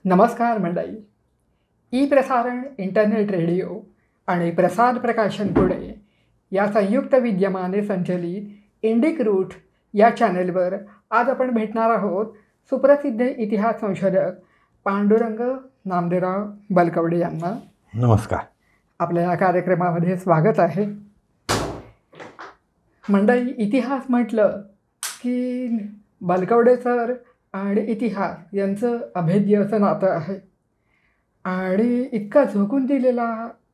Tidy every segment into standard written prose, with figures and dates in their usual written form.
नमस्कार मंडळी. ई प्रसारण, इंटरनेट रेडिओ आणि प्रसार प्रकाशन पुणे या संयुक्त विद्यमाने संचलित इंडिक रूट या चॅनेलवर आज आपण भेटणार आहोत सुप्रसिद्ध इतिहास संशोधक पांडुरंग नामदेवराव बलकवडे यांना. नमस्कार. आपल्या या कार्यक्रमामध्ये स्वागत आहे. मंडळी, इतिहास म्हटलं की बलकवडे सर आणि इतिहास यांचं अभेद्य असं नातं आहे आणि इतका झोकून दिलेला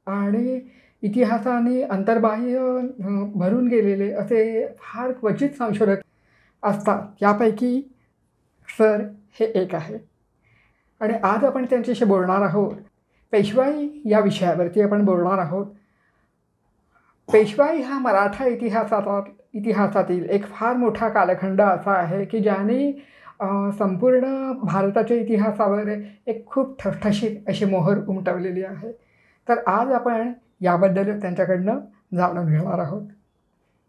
आणि इतिहासाने अंतर्बाह्य भरून गेलेले असे फार क्वचित संशोधक असतात. यापैकी सर हे एक आहे आणि आज आपण त्यांच्याशी बोलणार आहोत. पेशवाई या विषयावरती आपण बोलणार आहोत. पेशवाई हा मराठा इतिहासातील एक फार मोठा कालखंड असा आहे की ज्याने संपूर्ण भारताच्या इतिहासावर एक खूप ठसठशीत अशी मोहर उमटवलेली आहे. तर आज आपण याबद्दल त्यांच्याकडनं जाणून घेणार आहोत.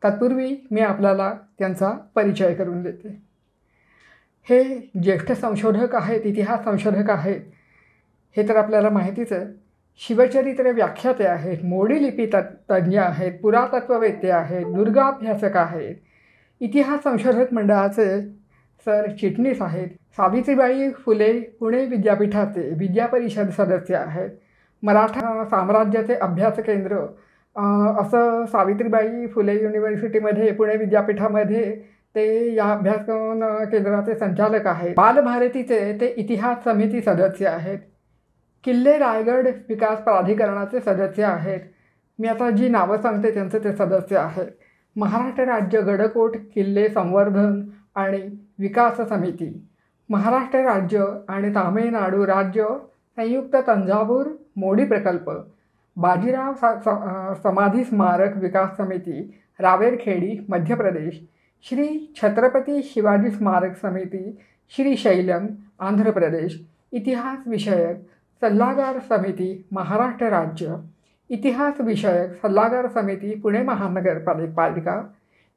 तत्पूर्वी मी आपल्याला त्यांचा परिचय करून देते. हे ज्येष्ठ संशोधक आहेत, इतिहास संशोधक आहेत, हे तर आपल्याला माहितीच आहे. शिवचरित्र व्याख्याते आहेत, मोडी लिपी तज्ज्ञ आहेत, पुरातत्ववेत्ते आहेत, दुर्गाभ्यासक आहेत, इतिहास संशोधक मंडळाचे सर चिटणीस आहेत, सावित्रीबाई फुले पुणे विद्यापीठाचे विद्या परिषद सदस्य आहेत, मराठा साम्राज्याचे अभ्यास केंद्र असं सावित्रीबाई फुले युनिव्हर्सिटीमध्ये पुणे विद्यापीठामध्ये ते या अभ्यास केंद्राचे संचालक आहेत. बालभारतीचे ते इतिहास समिती सदस्य आहेत. किल्ले रायगड विकास प्राधिकरणाचे सदस्य आहेत. मी आता जी नावं सांगते त्यांचे ते सदस्य आहेत. महाराष्ट्र राज्य गडकोट किल्ले संवर्धन आणि विकास समिती, महाराष्ट्र राज्य आणि तामिळनाडू राज्य संयुक्त तंजावूर मोडी प्रकल्प, बाजीराव समाधी स्मारक विकास समिती रावेरखेडी मध्य प्रदेश, श्री छत्रपती शिवाजी स्मारक समिती श्रीशैलम आंध्र प्रदेश, इतिहास विषयक सल्लागार समिती महाराष्ट्र राज्य, इतिहास विषयक सल्लागार समिती पुणे महानगरपालिका,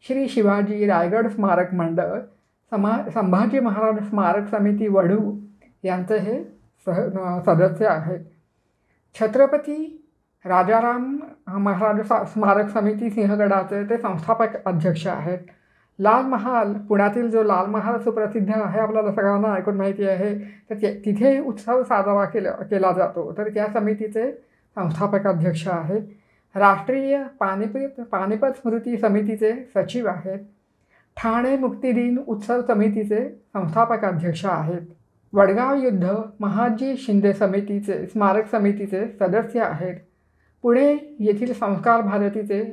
श्री शिवाजी रायगड स्मारक मंडळ, संभाजी महाराज स्मारक समिती वढू यांचे हे सदस्य आहेत. छत्रपती राजाराम महाराज स्मारक समिती सिंहगडाचे ते संस्थापक अध्यक्ष आहेत. लाल महाल, पुण्यातील जो लाल महाल सुप्रसिद्ध आहे, आपल्याला सगळ्यांना ऐकून माहिती आहे, तर तिथे उत्सव साजरा केला जातो, तर त्या समितीचे संस्थापक अध्यक्ष आहेत. राष्ट्रीय पानिपत स्मृती समितीचे सचिव आहेत. ठाणे मुक्तिदिन उत्सव समितीचे संस्थापक अध्यक्ष आहेत. वडगाव युद्ध महादजी शिंदे समितीचे स्मारक समितीचे सदस्य आहेत. पुणे येथील संस्कार भारतीचे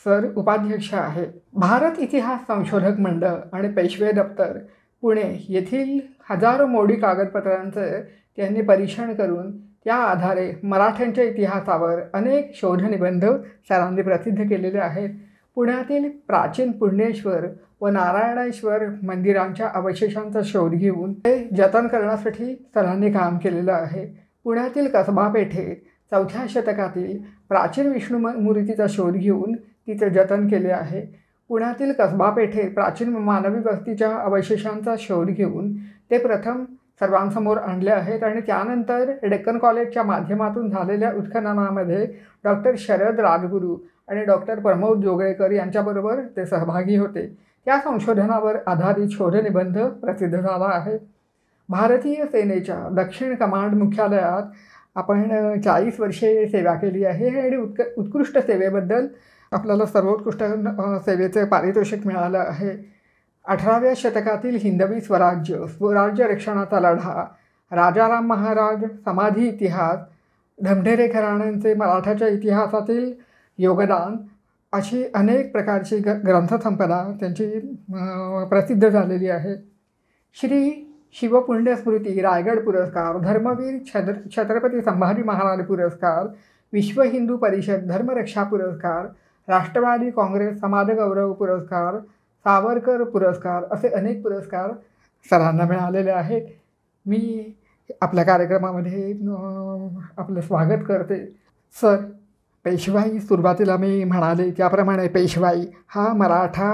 सर उपाध्यक्ष आहेत. भारत इतिहास संशोधक मंडळ आणि पेशवे दप्तर पुणे येथील हजारो मोडी कागदपत्रांचे त्यांनी परीक्षण करून त्या आधारे मराठ्यांच्या इतिहासावर अनेक शोधनिबंध सरांनी प्रसिद्ध केलेले आहेत. पुण्यातील प्राचीन पुण्येश्वर व नारायणेश्वर मंदिरांच्या अवशेषांचा शोध घेऊन ते जतन करण्यासाठी सरांनी काम केलेलं आहे. पुण्यातील कसबा पेठेत 4थ्या शतकातील प्राचीन विष्णू मूर्तीचा शोध घेऊन तिचे जतन केले आहे. पुण्यातील कसबा पेठेत प्राचीन मानवी वस्तीच्या अवशेषांचा शोध घेऊन ते प्रथम सर्वांसमोर आणले आहेत आणि त्यानंतर डेक्कन कॉलेजच्या माध्यमातून झालेल्या उत्खननामध्ये डॉक्टर शरद राजगुरू आणि डॉक्टर प्रमोद जोगळेकर यांच्याबरोबर ते सहभागी होते. त्या संशोधनावर आधारित शोधनिबंध प्रसिद्ध झाला आहे. भारतीय सेनेच्या दक्षिण कमांड मुख्यालयात आपण 40 वर्षे सेवा केली आहे आणि उत्कृष्ट सेवेबद्दल आपल्याला सर्वोत्कृष्ट सेवेचे पारितोषिक मिळालं आहे. 18व्या शतकातील हिंदवी स्वराज्य रक्षणाचा लढा, राजाराम महाराज समाधी इतिहास, धमढेरे घराण्यांचे मराठाच्या इतिहासातील योगदान अशी अनेक प्रकारची ग्रंथसंपदा त्यांची प्रसिद्ध झालेली आहे. श्री शिवपुण्यस्मृती रायगड पुरस्कार, धर्मवीर छत्रपती संभाजी महाराज पुरस्कार, विश्व हिंदू परिषद धर्मरक्षा पुरस्कार, राष्ट्रवादी काँग्रेस समाजगौरव पुरस्कार, सावरकर पुरस्कार असे अनेक पुरस्कार सरांना मिळालेले आहेत. मी आपल्या कार्यक्रमामध्ये आपलं स्वागत करते. सर, पेशवाई सुरुवातीला मी म्हणाले त्याप्रमाणे पेशवाई हा मराठा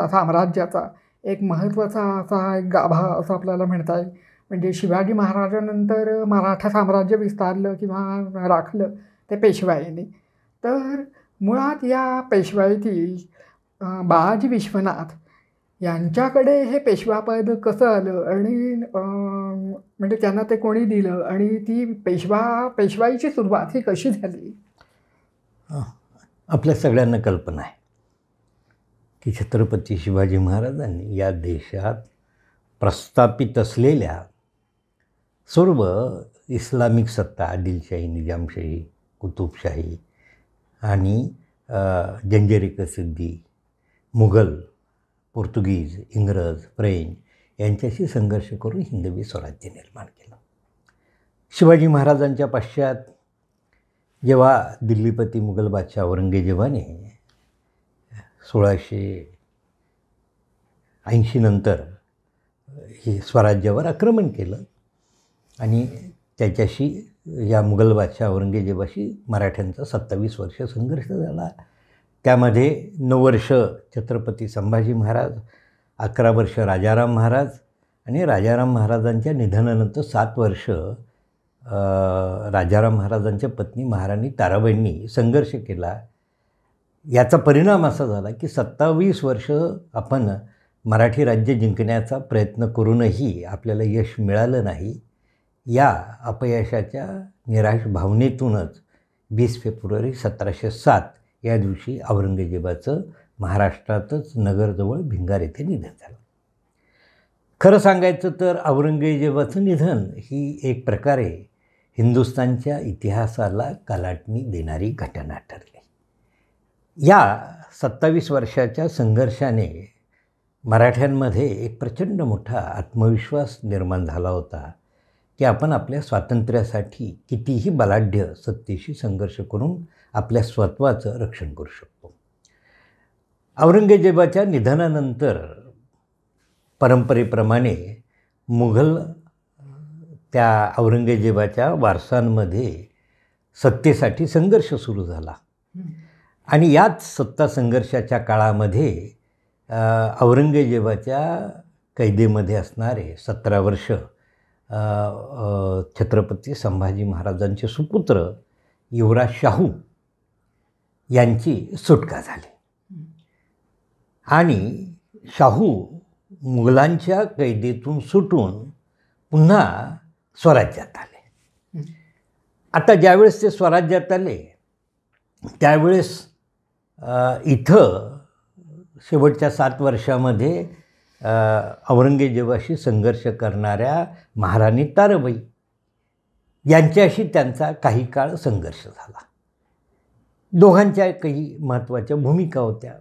साम्राज्याचा एक महत्त्वाचा असा एक गाभा असं आपल्याला म्हणता येईल. म्हणजे शिवाजी महाराजांनंतर मराठा साम्राज्य विस्तारलं किंवा राखलं ते पेशवाईने. तर मुळात या पेशवाईतील बाळाजी विश्वनाथ यांच्याकडे हे पेशवापद कसं आलं आणि म्हणजे त्यांना ते कोणी दिलं आणि ती पेशवाईची सुरुवात ही कशी झाली? आपल्या सगळ्यांना कल्पना आहे की छत्रपती शिवाजी महाराजांनी या देशात प्रस्थापित असलेल्या सर्व इस्लामिक सत्ता, आदिलशाही, निजामशाही, कुतुबशाही आणि जंजिरी सिद्दी, मुघल, पोर्तुगीज, इंग्रज, फ्रेंच यांच्याशी संघर्ष करून हिंदवी स्वराज्य निर्माण केलं. शिवाजी महाराजांच्या पश्चात जेव्हा दिल्लीपती मुघल बादशाह औरंगजेबाने 1680 नंतर हे स्वराज्यावर आक्रमण केलं आणि त्याच्याशी या मुघल बादशाह औरंगजेबाशी मराठ्यांचा 27 वर्ष संघर्ष झाला. त्यामध्ये 9 वर्ष छत्रपती संभाजी महाराज, 11 वर्ष राजाराम महाराज आणि राजाराम महाराजांच्या निधनानंतर 7 वर्ष राजाराम महाराजांच्या पत्नी महाराणी ताराबाईंनी संघर्ष केला. याचा परिणाम असा झाला की 27 वर्ष आपण मराठी राज्य जिंकण्याचा प्रयत्न करूनही आपल्याला यश मिळालं नाही. या अपयशाच्या निराश भावनेतूनच 20 फेब्रुवारी 1707 या दिवशी औरंगजेबाचं महाराष्ट्रातच नगरजवळ भिंगार येथे निधन झालं. खरं सांगायचं तर औरंगजेबाचं निधन ही एक प्रकारे हिंदुस्थानच्या इतिहासाला कलाटणी देणारी घटना ठरली. या 27 वर्षाच्या संघर्षाने मराठ्यांमध्ये एक प्रचंड मोठा आत्मविश्वास निर्माण झाला होता की आपण आपल्या स्वातंत्र्यासाठी कितीही बलाढ्य सत्तेशी संघर्ष करून आपल्या स्वत्वाचं रक्षण करू शकतो. औरंगजेबाच्या निधनानंतर परंपरेप्रमाणे मुघल त्या औरंगजेबाच्या वारसांमध्ये सत्तेसाठी संघर्ष सुरू झाला आणि याच सत्ता संघर्षाच्या काळामध्ये औरंगजेबाच्या कैदेमध्ये असणारे 17 वर्ष छत्रपती संभाजी महाराजांचे सुपुत्र युवराज शाहू यांची सुटका झाली आणि शाहू मुघलांच्या कैदेतून सुटून पुन्हा स्वराज्यात आले. आता ज्यावेळेस ते स्वराज्यात आले त्यावेळेस इथं शेवटच्या 7 वर्षामध्ये औरंगजेबाशी संघर्ष करणाऱ्या महाराणी ताराबाई यांच्याशी त्यांचा काही काळ संघर्ष झाला. दोघांच्या काही महत्त्वाच्या भूमिका होत्या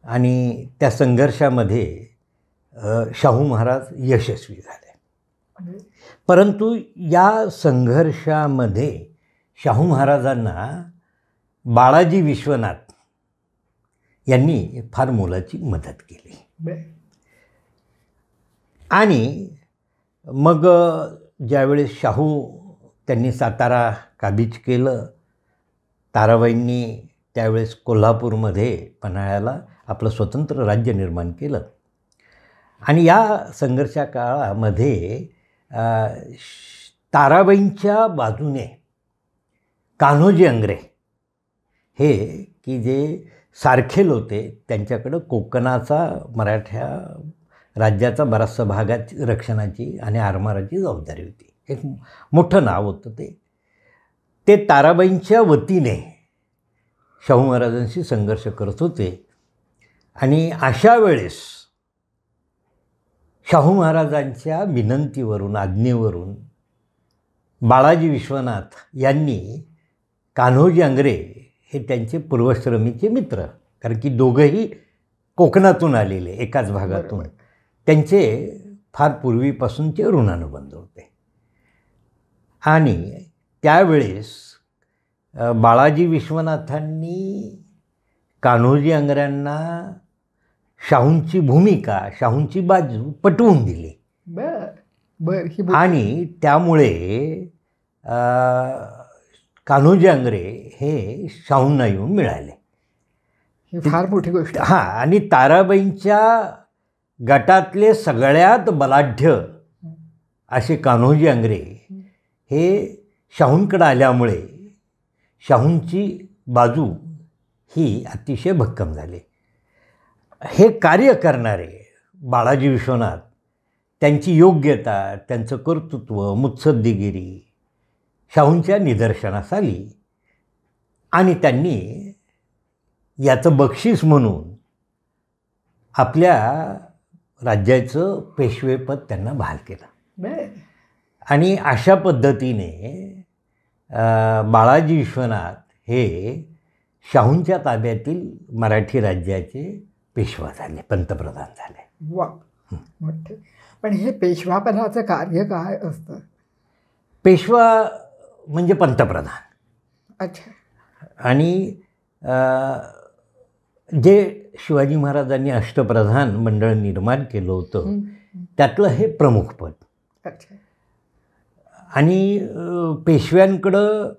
आणि त्या संघर्षामध्ये शाहू महाराज यशस्वी झाले. परंतु या संघर्षामध्ये शाहू महाराजांना बाळाजी विश्वनाथ यांनी फार मोलाची मदत केली आणि मग ज्यावेळेस शाहू त्यांनी सातारा काबीज केलं, ताराबाईंनी त्यावेळेस कोल्हापूरमध्ये पन्हाळ्याला आपलं स्वतंत्र राज्य निर्माण केलं आणि या संघर्षा काळामध्ये ताराबाईंच्या बाजूने कान्होजी आंग्रे हे की जे सारखेल होते, त्यांच्याकडं कोकणाचा मराठा राज्याचा बराचसा भागाची रक्षणाची आणि आरमाराची जबाबदारी होती. एक मोठं नाव होतं ते ताराबाईंच्या वतीने शाहू महाराजांशी संघर्ष करत होते आणि अशा वेळेस शाहू महाराजांच्या विनंतीवरून, आज्ञेवरून बाळाजी विश्वनाथ यांनी कान्होजी आंग्रे हे त्यांचे पूर्वश्रमीचे मित्र, कारण की दोघंही कोकणातून आलेले एकाच भागातून, त्यांचे फार पूर्वीपासूनचे ऋणानुबंध होते आणि त्यावेळेस बाळाजी विश्वनाथांनी कान्होजी आंग्र्यांना शाहूंची भूमिका, शाहूंची बाजू पटवून दिली आणि त्यामुळे कान्होजी आंग्रे हे शाहूंना येऊन मिळाले. ही फार मोठी गोष्ट. हां, आणि ताराबाईंच्या गटातले सगळ्यात बलाढ्य असे कान्होजी आंग्रे हे शाहूंकडे आल्यामुळे शाहूंची बाजू ही अतिशय भक्कम झाली. हे कार्य करणारे बाळाजी विश्वनाथ, त्यांची योग्यता, त्यांचं कर्तृत्व, मुत्सद्देगिरी शाहूंच्या निदर्शनास आली आणि त्यांनी याचं बक्षीस म्हणून आपल्या राज्याचं पेशवेपद त्यांना बहाल केलं. आणि अशा पद्धतीने बाळाजी विश्वनाथ हे शाहूंच्या ताब्यातील मराठी राज्याचे पेशवा झाले, पंतप्रधान झाले. वा, मोठे. पण हे पेशवापदाचं कार्य काय असतं? पेशवा म्हणजे पंतप्रधान. अच्छा. आणि जे शिवाजी महाराजांनी अष्टप्रधान मंडळ निर्माण केलं होतं त्यातलं हे प्रमुख पद. अच्छा. आणि पेशव्यांकडं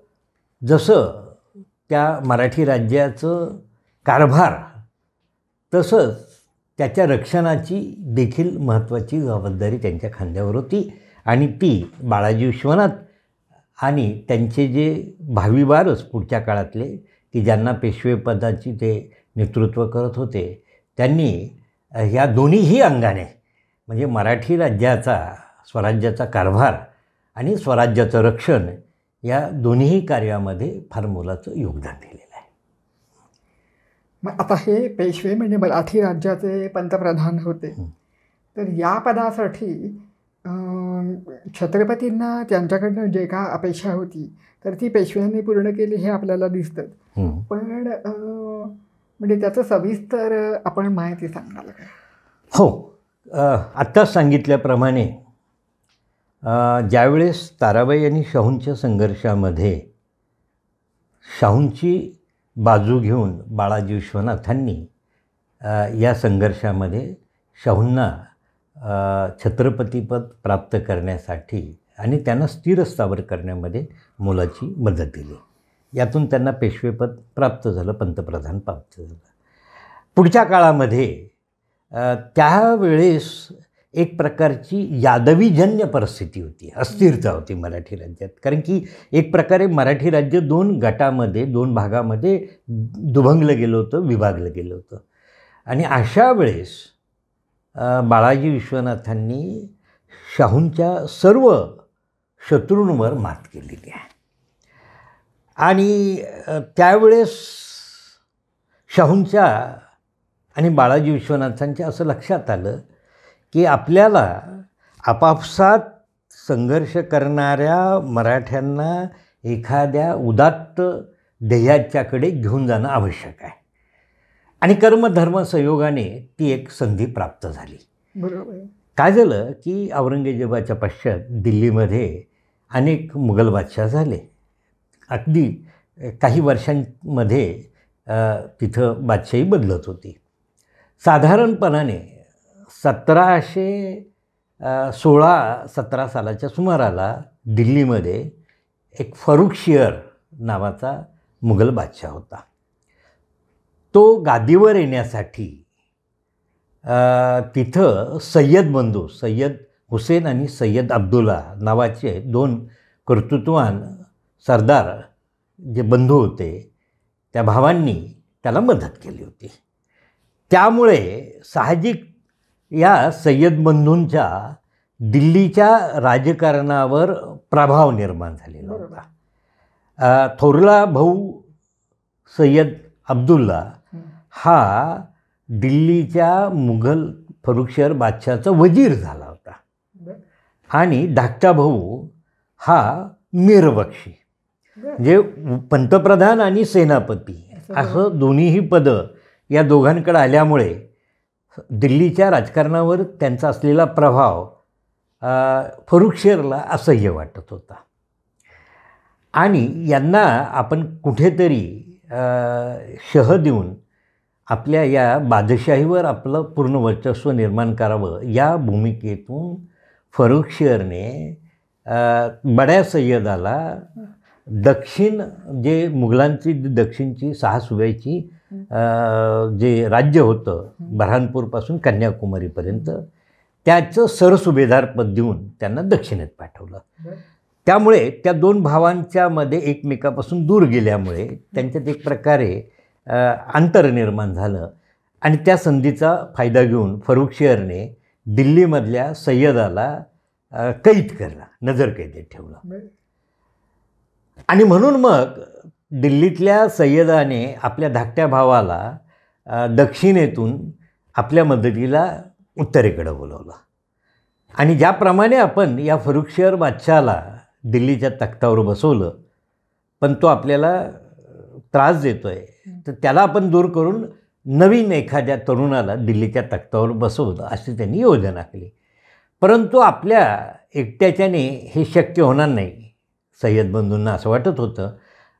जसं त्या मराठी राज्याचं कारभार तसंच त्याच्या रक्षणाची देखील महत्त्वाची जबाबदारी त्यांच्या खांद्यावर होती. आणि ती बाळाजी विश्वनाथ आणि त्यांचे जे भावी वारस पुढच्या काळातले की ज्यांना पेशवेपदाची ते नेतृत्व करत होते, त्यांनी ह्या दोन्हीही अंगाने म्हणजे मराठी राज्याचा स्वराज्याचा कारभार आणि स्वराज्याचं रक्षण या दोन्हीही कार्यामध्ये फार मोलाचं योगदान दिलेलं आहे. मग आता हे पेशवे म्हणजे मराठी राज्याचे पंतप्रधान होते, तर या पदासाठी छत्रपतींना त्यांच्याकडनं जे का अपेक्षा होती तर ती पेशव्यांनी पूर्ण केली हे आपल्याला दिसतं. पण म्हणजे त्याचं सविस्तर आपण माहिती सांगाल का? हो, आत्ताच सांगितल्याप्रमाणे ज्यावेळेस ताराबाई आणि शाहूंच्या संघर्षामध्ये शाहूंची बाजू घेऊन बाळाजी विश्वनाथांनी या संघर्षामध्ये शाहूंना छत्रपतीपद प्राप्त करण्यासाठी आणि त्यांना स्थिर स्थावर करण्यामध्ये मोलाची मदत दिली. यातून त्यांना पेशवेपद प्राप्त झालं, पंतप्रधान प्राप्त झालं. पुढच्या काळामध्ये त्यावेळेस एक प्रकारची यादवीजन्य परिस्थिती होती, अस्थिरता होती मराठी राज्यात. कारण की एक प्रकारे मराठी राज्य दोन गटामध्ये, दोन भागामध्ये दुभंगलं गेलं होतं, विभागलं गेलं होतं. आणि अशा वेळेस बाळाजी विश्वनाथांनी शाहूंच्या सर्व शत्रूंवर मात केलेली आहे. आणि त्यावेळेस शाहूंच्या आणि बाळाजी विश्वनाथांच्या असं लक्षात आलं की आपल्याला आपापसात संघर्ष करणाऱ्या मराठ्यांना एखाद्या उदात्त ध्येयाच्याकडे घेऊन जाणं आवश्यक आहे. आणि कर्मधर्म संयोगाने ती एक संधी प्राप्त झाली. बरोबर. काय झालं की औरंगजेबाच्या पश्चात दिल्लीमध्ये अनेक मुघल बादशाह झाले. अगदी काही वर्षांमध्ये तिथं बादशाही बदलत होती. साधारणपणाने 1716-17 सालाच्या सुमाराला दिल्लीमध्ये एक फरुखशियर नावाचा मुघल बादशाह होता. तो गादीवर येण्यासाठी तिथं सय्यद बंधू, सय्यद हुसेन आणि सय्यद अब्दुल्ला नावाचे दोन कर्तृत्ववान सरदार जे बंधू होते, त्या भावांनी त्याला मदत केली होती. त्यामुळे साहजिक या सय्यद बंधूंच्या दिल्लीच्या राजकारणावर प्रभाव निर्माण झालेला होता. थोरला भाऊ सय्यद अब्दुल्ला हा दिल्लीच्या मुघल फरुखशियर बादशाहाचा वजीर झाला होता. आणि धाकटा भाऊ हा मीरबक्षी, म्हणजे पंतप्रधान आणि सेनापती असं दोन्हीही पदं या दोघांकडे आल्यामुळे दिल्लीच्या राजकारणावर त्यांचा असलेला प्रभाव फरुखशियरला असह्य वाटत होता. आणि यांना आपण कुठेतरी शह देऊन आपल्या या बादशाहीवर आपलं पूर्ण वर्चस्व निर्माण करावं, या भूमिकेतून फरुखशियरने बड्या सय्यदाला दक्षिण जे मुघलांची दक्षिणची 6 सुब्याची जे राज्य होतं बऱ्हाणपूरपासून कन्याकुमारीपर्यंत, त्याचं सरसुभेदारपद देऊन त्यांना दक्षिणेत पाठवलं. त्यामुळे त्या दोन भावांच्या मध्ये एकमेकापासून दूर गेल्यामुळे त्यांच्यात एक प्रकारे अंतर निर्माण झालं आणि त्या संधीचा फायदा घेऊन फरुखशेरने दिल्लीमधल्या सय्यदाला कैद केला, नजरकैदेत ठेवलं. आणि म्हणून मग दिल्लीतल्या सय्यदाने आपल्या धाकट्या भावाला दक्षिणेतून आपल्या मदतीला उत्तरेकडे बोलवलं. आणि ज्याप्रमाणे आपण या फरुखशेर बादशाहला दिल्लीच्या तख्तावर बसवलं, पण तो आपल्याला त्रास देतो आहे, तर त्याला आपण दूर करून नवीन एखाद्या तरुणाला दिल्लीच्या तख्तावर बसवलं अशी त्यांनी योजना केली. परंतु आपल्या एकट्याच्याने हे शक्य होणार नाही, सय्यद बंधूंना असं वाटत होतं.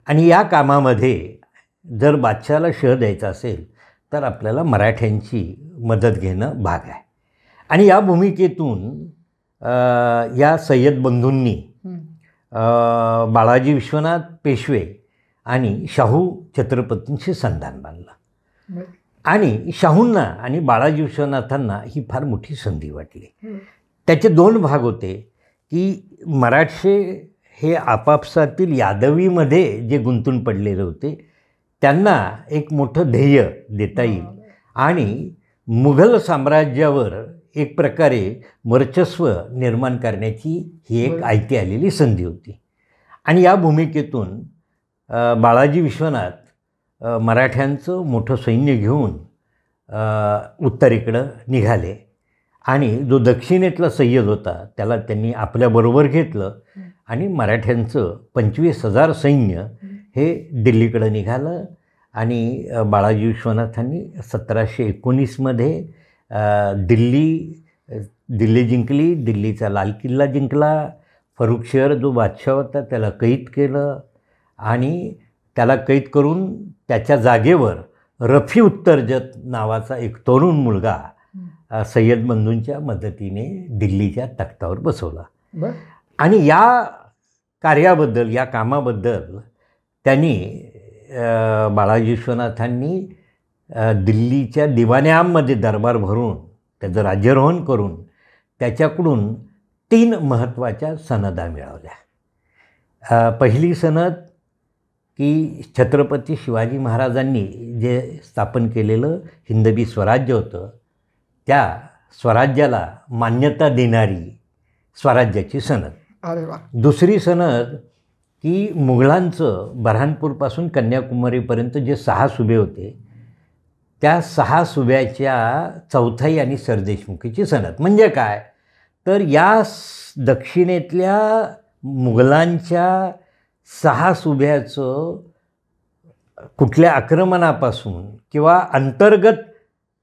आणि या कामामध्ये जर बादशाहाला शह द्यायचा असेल तर आपल्याला मराठ्यांची मदत घेणं भाग आहे. आणि या भूमिकेतून या सय्यद बंधूंनी बाळाजी विश्वनाथ पेशवे आणि शाहू छत्रपतींशी संधान बांधलं. आणि शाहूंना आणि बाळाजी विश्वनाथांना ही फार मोठी संधी वाटली. त्याचे दोन भाग होते की मराठे हे आपापसातील यादवीमध्ये जे गुंतून पडलेले होते त्यांना एक मोठं ध्येय देता येईल आणि मुघल साम्राज्यावर एक प्रकारे वर्चस्व निर्माण करण्याची ही एक आयती आलेली संधी होती. आणि या भूमिकेतून बाळाजी विश्वनाथ मराठ्यांचं मोठं सैन्य घेऊन उत्तरेकडं निघाले. आणि जो दक्षिणेतला सय्यद होता त्याला त्यांनी आपल्याबरोबर घेतलं आणि मराठ्यांचं 25,000 सैन्य हे दिल्लीकडं निघालं. आणि बाळाजी विश्वनाथांनी 1719मध्ये दिल्ली जिंकली, दिल्लीचा लाल किल्ला जिंकला. फरुखशेर जो बादशाह होता त्याला कैद केलं आणि त्याला कैद करून त्याच्या जागेवर रफी उत्तरजत नावाचा एक तरुण मुलगा सय्यद बंधूंच्या मदतीने दिल्लीच्या तख्तावर बसवला. आणि या कार्याबद्दल, या कामाबद्दल त्यांनी बाळाजी विश्वनाथांनी दिल्लीच्या दिवाण्यामध्ये दरबार भरून त्याचं राज्यारोहण करून त्याच्याकडून 3 महत्त्वाच्या सनदा मिळवल्या. पहिली सनद की छत्रपती शिवाजी महाराजांनी जे स्थापन केलेलं हिंदवी स्वराज्य होतं त्या स्वराज्याला मान्यता देणारी स्वराज्याची सनद. अरे वा. दुसरी सनद की मुघलांचं बऱ्हाणपूरपासून कन्याकुमारीपर्यंत जे 6 सुबे होते त्या 6 सुब्याच्या चौथाई आणि सरदेशमुखीची सनद. म्हणजे काय तर या दक्षिणेतल्या मुघलांच्या 6 सुब्याचं कुठल्या आक्रमणापासून किंवा अंतर्गत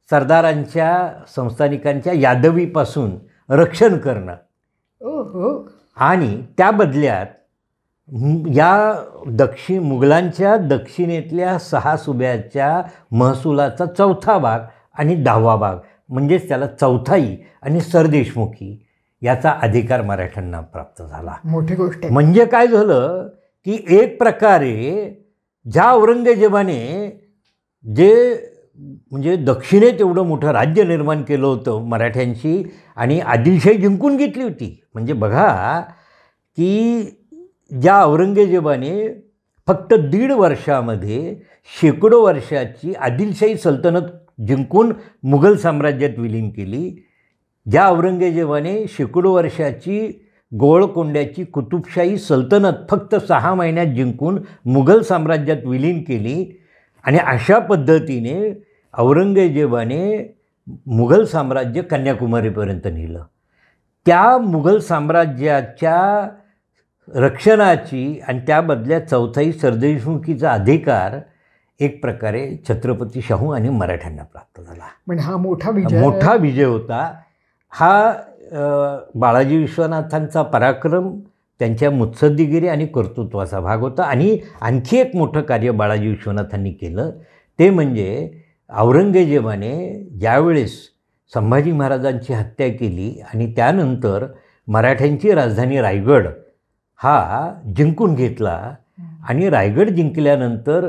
सरदारांच्या संस्थानिकांच्या यादवीपासून रक्षण करणं आणि त्या बदल्यात या मुघलांच्या दक्षिणेतल्या 6 सुब्याच्या महसुलाचा 4था भाग आणि 10वा भाग म्हणजेच त्याला चौथाई आणि सरदेशमुखी याचा अधिकार मराठ्यांना प्राप्त झाला. मोठी गोष्ट. म्हणजे काय झालं की एक प्रकारे ज्या औरंगजेबाने जे म्हणजे दक्षिणेत एवढं मोठं राज्य निर्माण केलं होतं मराठ्यांची आणि आदिलशाही जिंकून घेतली होती. म्हणजे बघा की ज्या औरंगजेबाने फक्त 1.5 वर्षामध्ये शेकडो वर्षाची आदिलशाही सल्तनत जिंकून मुघल साम्राज्यात विलीन केली, ज्या औरंगजेबाने शेकडो वर्षाची गोळकोंड्याची कुतुबशाही सल्तनत फक्त 6 महिन्यात जिंकून मुघल साम्राज्यात विलीन केली आणि अशा पद्धतीने औरंगजेबाने मुघल साम्राज्य कन्याकुमारीपर्यंत नेलं. त्या मुघल साम्राज्याच्या रक्षणाची आणि त्या बदल्यात चौथाई सरदेशमुखीचा अधिकार एक प्रकारे छत्रपती शाहू आणि मराठ्यांना प्राप्त झाला. म्हणजे हा मोठा विजय होता. हा बाळाजी विश्वनाथांचा पराक्रम, त्यांच्या मुत्सद्दीगिरी आणि कर्तृत्वाचा भाग होता. आणि आणखी एक मोठं कार्य बाळाजी विश्वनाथांनी केलं ते म्हणजे औरंगजेबाने ज्यावेळेस संभाजी महाराजांची हत्या केली आणि त्यानंतर मराठ्यांची राजधानी रायगड हा जिंकून घेतला आणि रायगड जिंकल्यानंतर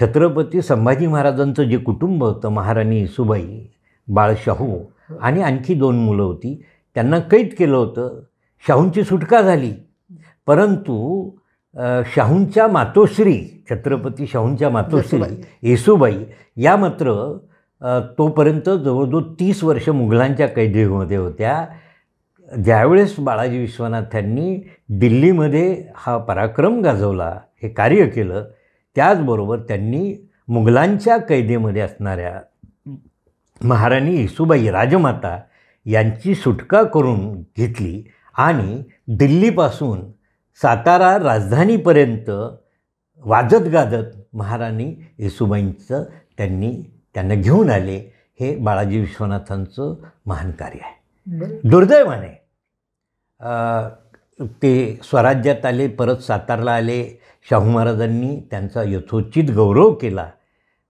छत्रपती संभाजी महाराजांचं जे कुटुंब होतं, महाराणी येसूबाई, बाळशाहू आणि आणखी 2 मुलं होती. त्यांना कैद केलं होतं. शाहूंची सुटका झाली, परंतु शाहूंच्या मातोश्री, छत्रपती शाहूंच्या मातोश्री येसूबाई या मात्र तोपर्यंत जवळजवळ 30 वर्ष मुघलांच्या कैदेमध्ये होत्या. ज्यावेळेस बाळाजी विश्वनाथांनी दिल्लीमध्ये हा पराक्रम गाजवला, हे कार्य केलं, त्याचबरोबर त्यांनी मुघलांच्या कैदेमध्ये असणाऱ्या महाराणी येसूबाई राजमाता यांची सुटका करून घेतली आणि दिल्लीपासून सातारा राजधानीपर्यंत वाजत गाजत महाराणी येसूबाईंचं त्यांना घेऊन आले. हे बाळाजी विश्वनाथांचं महान कार्य आहे. दुर्दैवाने ते स्वराज्यात आले, परत सातारला आले. शाहू महाराजांनी त्यांचा यथोचित गौरव केला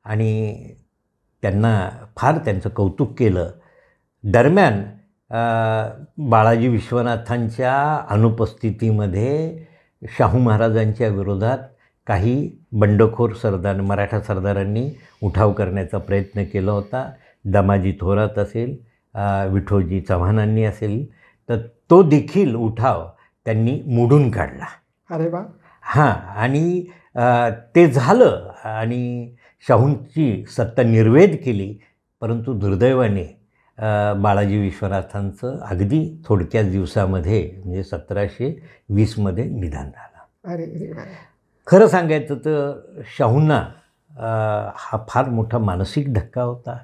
आणि त्यांचं कौतुक केलं. दरम्यान बाळाजी विश्वनाथांच्या अनुपस्थितीमध्ये शाहू महाराजांच्या विरोधात काही बंडखोर मराठा सरदारांनी उठाव करण्याचा प्रयत्न केला होता. दामाजी थोरात असेल, विठोजी चव्हाणांनी असेल, तर तो देखील उठाव त्यांनी मोडून काढला. अरे वा. हां, आणि ते झालं आणि शाहूंची सत्ता निर्वेद केली. परंतु दुर्दैवाने बाळाजी विश्वनाथांचं अगदी थोडक्याच दिवसामध्ये म्हणजे 1720मध्ये निधन झालं. अरे, खरं सांगायचं तर शाहूंना हा फार मोठा मानसिक धक्का होता.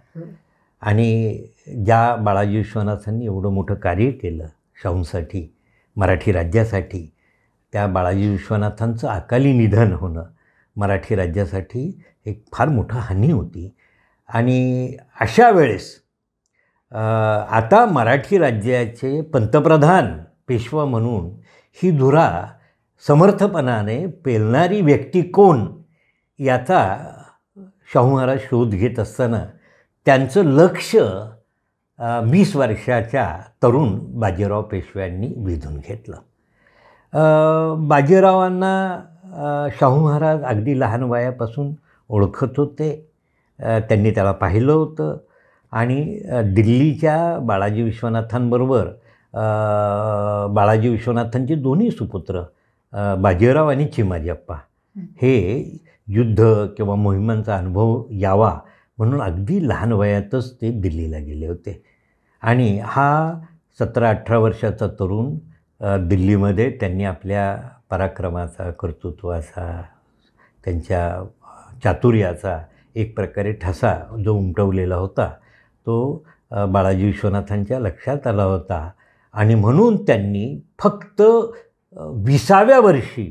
आणि ज्या बाळाजी विश्वनाथांनी एवढं मोठं कार्य केलं शाहूंसाठी, मराठी राज्यासाठी, त्या बाळाजी विश्वनाथांचं अकाली निधन होणं मराठी राज्यासाठी एक फार मोठा हानी होती. आणि अशा वेळेस आता मराठी राज्याचे पंतप्रधान पेशवा म्हणून ही धुरा समर्थपणाने पेलणारी व्यक्ती कोण याचा शाहू महाराज शोध घेत असताना त्यांचं लक्ष 20 वर्षाच्या तरुण बाजीराव पेशव्यांनी वेधून घेतलं. बाजीरावांना शाहू महाराज अगदी लहान वयापासून ओळखत होते. त्यांनी त्याला पाहिलं होतं आणि दिल्लीच्या बाळाजी विश्वनाथांबरोबर बाळाजी विश्वनाथांचे दोन्ही सुपुत्र बाजीराव आणि चिमाजी अप्पा हे युद्ध किंवा मोहिमांचा अनुभव यावा म्हणून अगदी लहान वयातच ते दिल्लीला गेले होते. आणि हा 17-18 वर्षाचा तरुण दिल्लीमध्ये त्यांनी आपल्या पराक्रमाचा, कर्तृत्वाचा, त्यांच्या चातुर्याचा एक प्रकारे ठसा जो उमटवलेला होता तो बाळाजी विश्वनाथांच्या लक्षात आला होता. आणि म्हणून त्यांनी फक्त 20व्या वर्षी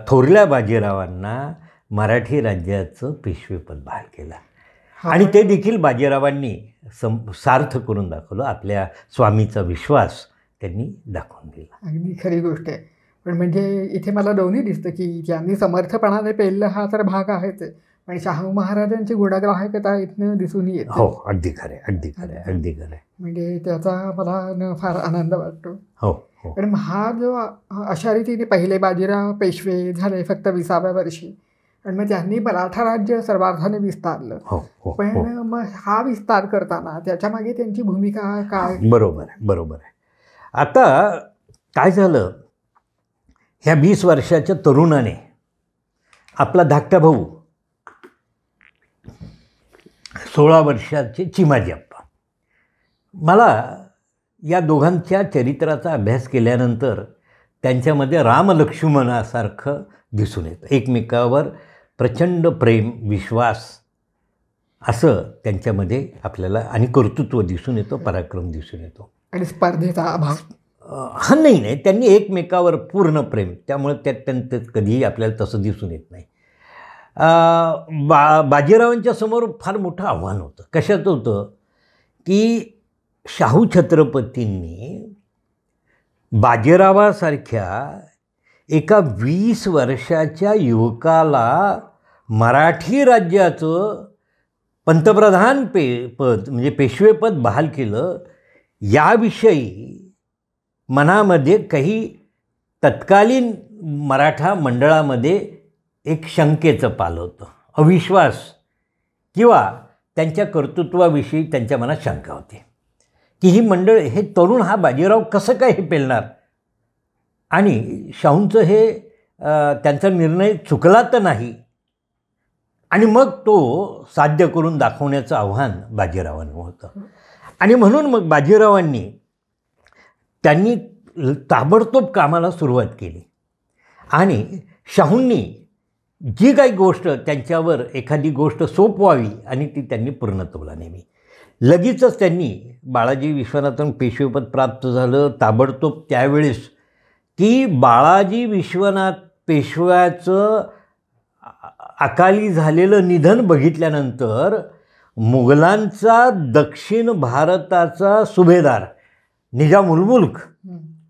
थोरल्या बाजीरावांना मराठी राज्याचं पेशवेपद बहाल केलं. आणि ते देखील बाजीरावांनी सार्थ करून दाखवलं. आपल्या स्वामीचा विश्वास त्यांनी दाखवून दिला. अगदी खरी गोष्ट आहे. पण म्हणजे इथे मला दोन्ही दिसतं की ज्यांनी समर्थपणाने पेललं हा तर भाग आहेच, पण शाहू महाराजांची गुणाग्राहकता इथनं दिसून येते. हो, अगदी खरं आहे, अगदी खरं आहे, अगदी खरं आहे. म्हणजे त्याचा मला फार आनंद वाटतो. हो हो. पण हा जो अशा रीतीने पहिले बाजीराव पेशवे झाले फक्त 20व्या वर्षी, आणि मग त्यांनी मराठा राज्य सर्वार्थाने विस्तारलं. हो हो. पण मग हा विस्तार करताना त्याच्यामागे त्यांची भूमिका काय? बरोबर आहे, बरोबर आहे. आता काय झालं, ह्या 20 वर्षाच्या तरुणाने आपला धाकटा भाऊ 16 वर्षाचे चिमाजी अप्पा, मला या दोघांच्या चरित्राचा अभ्यास केल्यानंतर त्यांच्यामध्ये रामलक्ष्मणासारखं दिसून येतं. एकमेकावर प्रचंड प्रेम, विश्वास असं त्यांच्यामध्ये आपल्याला आणि कर्तृत्व दिसून येतं, पराक्रम दिसून येतो. आणि स्पर्धेचा अभाव हा नाही, त्यांनी एकमेकावर पूर्ण प्रेम, त्यामुळे त्यांचं कधीही आपल्याला तसं दिसून येत नाही. बाजीरावांच्या समोर फार मोठं आव्हान होतं. कशाचं होतं की शाहू छत्रपतींनी बाजीरावासारख्या एका 20 वर्षाच्या युवकाला मराठी राज्याचं पंतप्रधान पद म्हणजे पेशवेपद बहाल केलं, याविषयी मनामध्ये काही तत्कालीन मराठा मंडळामध्ये एक शंकेचं पाल होतं, अविश्वास किंवा त्यांच्या कर्तृत्वाविषयी त्यांच्या मनात शंका होती की ही मंडळ, हे तरुण, हा बाजीराव कसं काय हे पेलणार, आणि शाहूंचं हे त्यांचा निर्णय चुकला तर नाही, आणि मग तो साध्य करून दाखवण्याचं आव्हान बाजीरावांना होतं. आणि म्हणून मग बाजीरावांनी त्यांनी ताबडतोब कामाला सुरुवात केली आणि शाहूंनी जी काही गोष्ट त्यांच्यावर एखादी गोष्ट सोपवावी आणि ती त्यांनी पूर्णत्वाला नेली. लगेचच त्यांनी बाळाजी विश्वनाथन पेशवेपद प्राप्त झालं. ताबडतोब त्यावेळेस की बाळाजी विश्वनाथ पेशव्याचं अकाली झालेलं निधन बघितल्यानंतर मुघलांचा दक्षिण भारताचा सुभेदार निजाम उल मुल्क,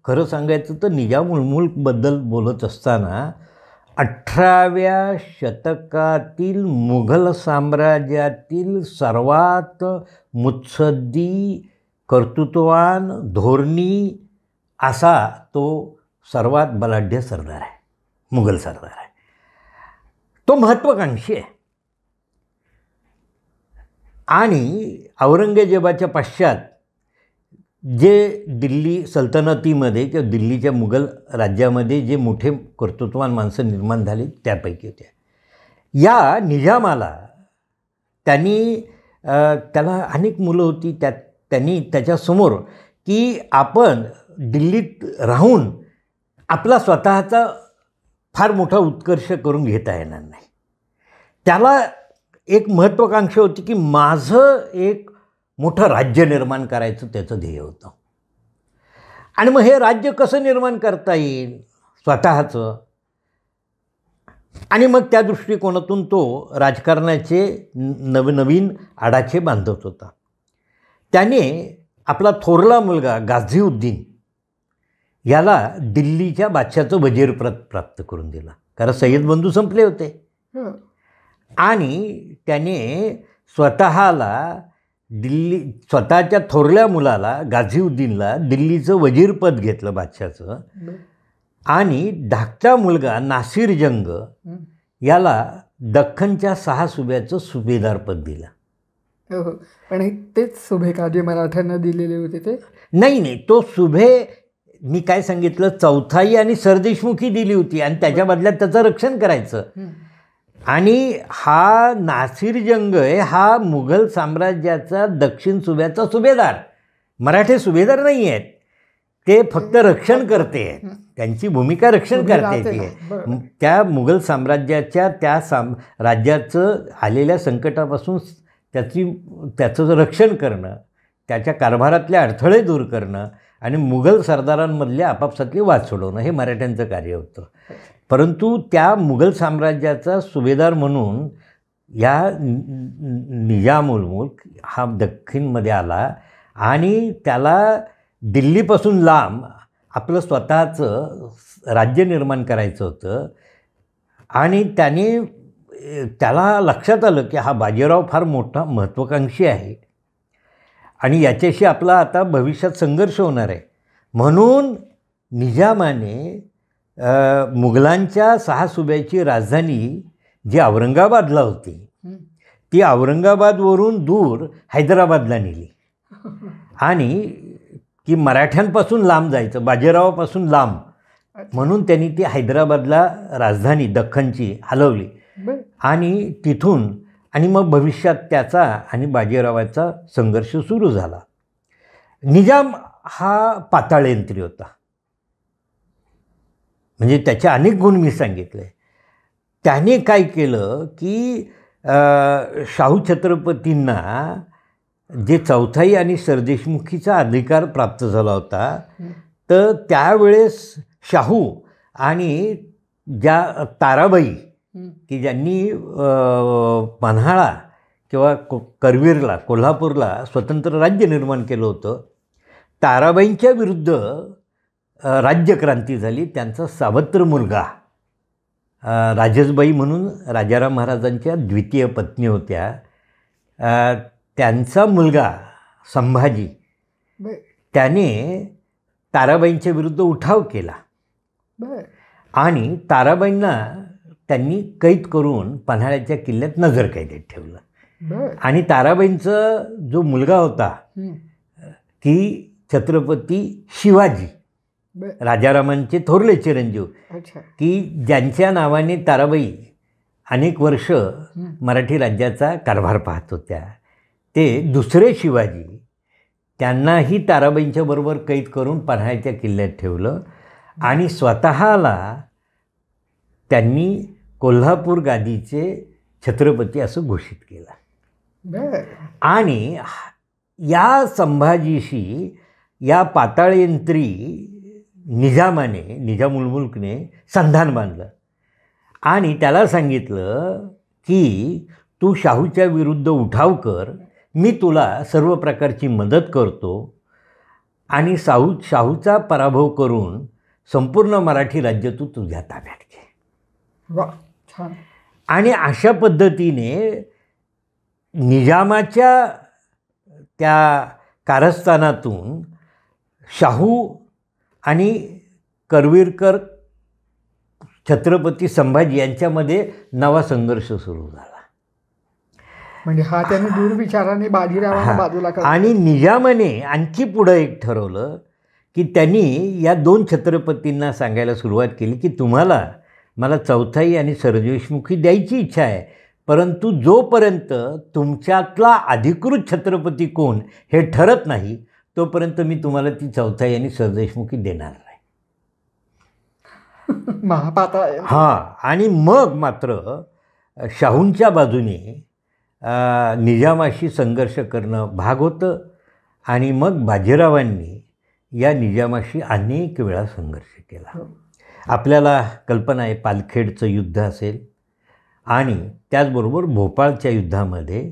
खरं सांगायचं तर निजाम उल मुल्कबद्दल बोलत असताना 18व्या शतकातील मुघल साम्राज्यातील सर्वात मुत्सद्दी, कर्तृत्ववान, धोरणी असा तो सर्वात बलाढ्य सरदार आहे, मुघल सरदार आहे. तो महत्त्वाकांक्षी आहे आणि औरंगजेबाच्या पश्चात जे दिल्ली सल्तनतीमध्ये किंवा दिल्लीच्या मुघल राज्यामध्ये जे मोठे कर्तृत्ववान माणसं निर्माण झाली त्यापैकी होत्या. या निजामाला त्याला अनेक मुलं होती. त्यांनी त्याच्यासमोर की आपण दिल्लीत राहून आपला स्वतःचा फार मोठा उत्कर्ष करून घेता येणार नाही. त्याला एक महत्त्वाकांक्षा होती की माझं एक मोठं राज्य निर्माण करायचं त्याचं ध्येय होतं. आणि मग हे राज्य कसं निर्माण करता येईल स्वतःचं, आणि मग त्या दृष्टिकोनातून तो राजकारणाचे नवनवीन आडाखे बांधत होता. त्याने आपला थोरला मुलगा गाझीउद्दीन याला दिल्लीच्या बादशाचं वजीरपद प्राप्त करून दिला, कारण सय्यद बंधू संपले होते. आणि त्याने स्वतःला स्वतःच्या थोरल्या मुलाला गाझीउद्दीनला दिल्लीचं वजीरपद घेतलं बादशाचं, आणि धाकटा मुलगा नासिर जंग याला दख्खनच्या 6 सुब्याचं सुभेदारपद दिलं. हो, पण तेच सुभे का जे मराठ्यांना दिलेले होते ते? नाही, तो सुभे मी काय सांगितलं, चौथाई आणि सरदेशमुखी दिली होती आणि त्याच्या बदल्यात त्याचं रक्षण करायचं. आणि हा नासिर जंग हा मुघल साम्राज्याचा दक्षिण सुभ्याचा सुभेदार, मराठे सुभेदार नाही आहेत, ते फक्त रक्षण करते आहेत, त्यांची भूमिका रक्षण करते आहे. त्या मुघल साम्राज्याच्या त्या राज्याचं आलेल्या संकटापासून त्याचं रक्षण करणं, त्याच्या कारभारातले अडथळे दूर करणं आणि मुघल सरदारांमधले आपापसातले वाद सोडवणं हे मराठ्यांचं कार्य होतं. परंतु त्या मुघल साम्राज्याचा सुभेदार म्हणून या निजाम उल मुल्क हा दख्खनमध्ये आला आणि त्याला दिल्लीपासून लांब आपलं स्वतःचं राज्य निर्माण करायचं होतं. आणि त्याला लक्षात आलं की हा बाजीराव फार मोठा महत्त्वाकांक्षी आहे आणि याच्याशी आपला आता भविष्यात संघर्ष होणार आहे. म्हणून निजामाने मुघलांच्या 6 सुब्याची राजधानी जी औरंगाबादला होती ती औरंगाबादवरून दूर हैदराबादला नेली आणि की मराठ्यांपासून लांब जायचं, बाजीरावापासून लांब, म्हणून त्यांनी ती हैदराबादला राजधानी दख्खनची हलवली. आणि तिथून आणि मग भविष्यात त्याचा आणि बाजीरावाचा संघर्ष सुरू झाला. निजाम हा पाताळयंत्री होता, म्हणजे त्याचे अनेक गुण मी सांगितले. त्याने काय केलं की शाहू छत्रपतींना जे चौथाई आणि सरदेशमुखीचा अधिकार प्राप्त झाला होता, तर त्यावेळेस शाहू आणि ज्या ताराबाई की ज्यांनी पन्हाळा किंवा करवीरला, कोल्हापूरला स्वतंत्र राज्य निर्माण केलं होतं, ताराबाईंच्या विरुद्ध राज्यक्रांती झाली. त्यांचा सावत्र मुलगा राजसबाई म्हणून राजाराम महाराजांच्या द्वितीय पत्नी होत्या, त्यांचा मुलगा संभाजी त्याने ताराबाईंच्या विरुद्ध उठाव केला आणि ताराबाईंना त्यांनी कैद करून पन्हाळ्याच्या किल्ल्यात नजरकैदेत ठेवलं. बर. आणि ताराबाईंचा जो मुलगा होता हं. की छत्रपती शिवाजी, बर. राजारामांचे थोरले चिरंजीव, अच्छा. की ज्यांच्या नावाने ताराबाई अनेक वर्ष मराठी राज्याचा कारभार पाहत होत्या, ते दुसरे शिवाजी, त्यांनाही ताराबाईंच्या बरोबर कैद करून पन्हाळ्याच्या किल्ल्यात ठेवलं आणि स्वतःला त्यांनी कोल्हापूर गादीचे छत्रपती असं घोषित केलं. बर. आणि या संभाजीशी या पाताळयंत्री निजामुल मुल्कने संधान बांधलं आणि त्याला सांगितलं की तू शाहूच्या विरुद्ध उठाव कर, मी तुला सर्व प्रकारची मदत करतो आणि शाहूचा पराभव करून संपूर्ण मराठी राज्य तू तुझ्या ताब्यात घे. वा, छान. आणि अशा पद्धतीने निजामाच्या त्या कारस्थानातून शाहू आणि करवीरकर छत्रपती संभाजी यांच्यामध्ये नवा संघर्ष सुरू झाला. म्हणजे हा त्याने दूरविचाराने बाजीरावांना बाजूला केला. आणि निजामाने आणखी पुढं एक ठरवलं की त्यांनी या दोन छत्रपतींना सांगायला सुरुवात केली की तुम्हाला मला चौथाई आणि सरदेशमुखी द्यायची इच्छा आहे, परंतु जोपर्यंत तुमच्यातला अधिकृत छत्रपती कोण हे ठरत नाही तोपर्यंत मी तुम्हाला ती चौथाई आणि सरदेशमुखी देणार नाही. महापाताळ. हां. आणि मग मात्र शाहूंच्या बाजूने निजामाशी संघर्ष करणं भाग होतं आणि मग बाजीरावांनी या निजामाशी अनेक वेळा संघर्ष केला. आपल्याला कल्पना आहे पालखेडचं युद्ध असेल आणि त्याचबरोबर भोपाळच्या युद्धामध्ये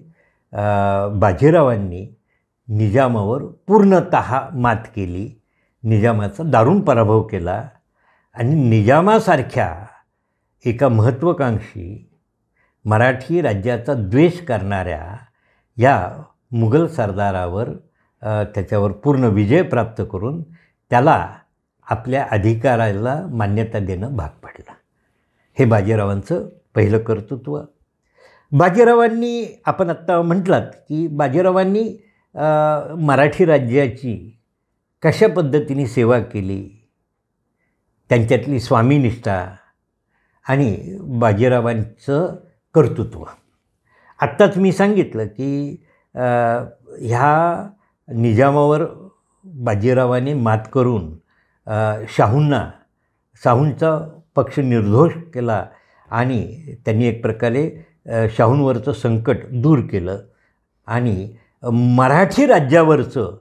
बाजीरावांनी निजामावर पूर्णतः मात केली, निजामाचा दारुण पराभव केला आणि निजामासारख्या एका महत्त्वाकांक्षी मराठी राज्याचा द्वेष करणाऱ्या या मुघल सरदारावर त्याच्यावर पूर्ण विजय प्राप्त करून त्याला आपल्या अधिकाराला मान्यता देणं भाग पडलं. हे बाजीरावांचं पहिलं कर्तृत्व. बाजीरावांनी आपण आत्ता म्हटलात की बाजीरावांनी मराठी राज्याची कशा पद्धतीने सेवा केली, त्यांच्यातली स्वामीनिष्ठा आणि बाजीरावांचं कर्तृत्व. आत्ताच मी सांगितलं की ह्या निजामावर बाजीरावाने मात करून शाहूंचा पक्ष निर्दोष केला आणि त्यांनी एक प्रकारे शाहूंवरचं संकट दूर केलं आणि मराठी राज्यावरचं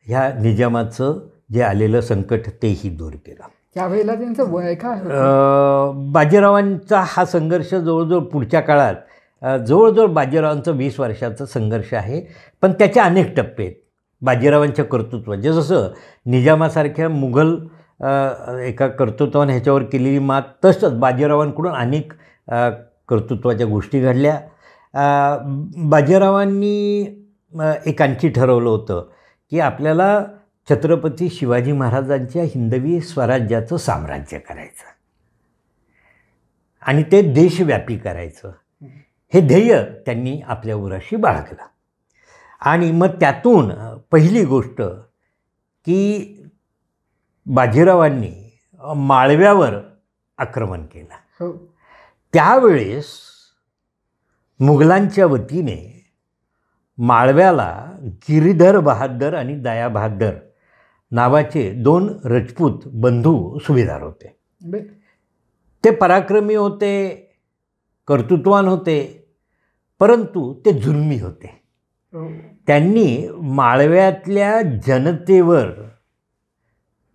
ह्या निजामाचं जे आलेलं संकट तेही दूर केलं. त्यावेळेला त्यांचं वय काय होतं? बाजीरावांचा हा संघर्ष जवळजवळ पुढच्या काळात जवळजवळ बाजीरावांचा 20 वर्षाचा संघर्ष आहे, पण त्याचे अनेक टप्पे आहेत. बाजीरावांच्या कर्तृत्वाचे जसं निजामासारख्या मुघल एका कर्तृत्वाने ह्याच्यावर केलेली मात, तसंच बाजीरावांकडून अनेक कर्तृत्वाच्या गोष्टी घडल्या. बाजीरावांनी एक आणखी ठरवलं होतं की आपल्याला छत्रपती शिवाजी महाराजांच्या हिंदवी स्वराज्याचं साम्राज्य करायचं आणि ते देशव्यापी करायचं, हे ध्येय त्यांनी आपल्या उराशी बाळगलं. आणि मग त्यातून पहिली गोष्ट की बाजीरावांनी माळव्यावर आक्रमण केलं. हो. त्यावेळेस मुघलांच्या वतीने माळव्याला गिरीधर बहादर आणि दया बहादर नावाचे 2 रजपूत बंधू सुभेदार होते. ते पराक्रमी होते, कर्तृत्वान होते, परंतु ते जुलमी होते. त्यांनी माळव्यातल्या जनतेवर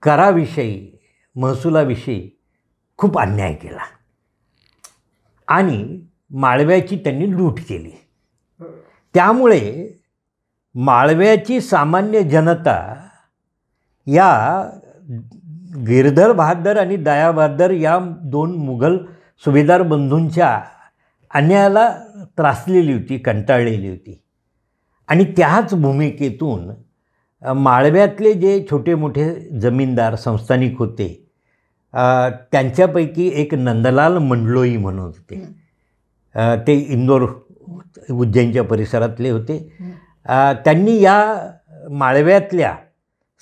कराविषयी, महसुलाविषयी खूप अन्याय केला आणि माळव्याची त्यांनी लूट केली. त्यामुळे माळव्याची सामान्य जनता या गिरधर बहादर आणि दया बहादर या 2 मुघल सुभेदार बंधूंच्या अन्यायाला त्रासलेली होती, कंटाळलेली होती. आणि त्याच भूमिकेतून माळव्यातले जे छोटे मोठे जमीनदार संस्थानिक होते, त्यांच्यापैकी एक नंदलाल मंडलोई म्हणून होते. ते इंदोर उज्जैनच्या परिसरातले होते. त्यांनी या माळव्यातल्या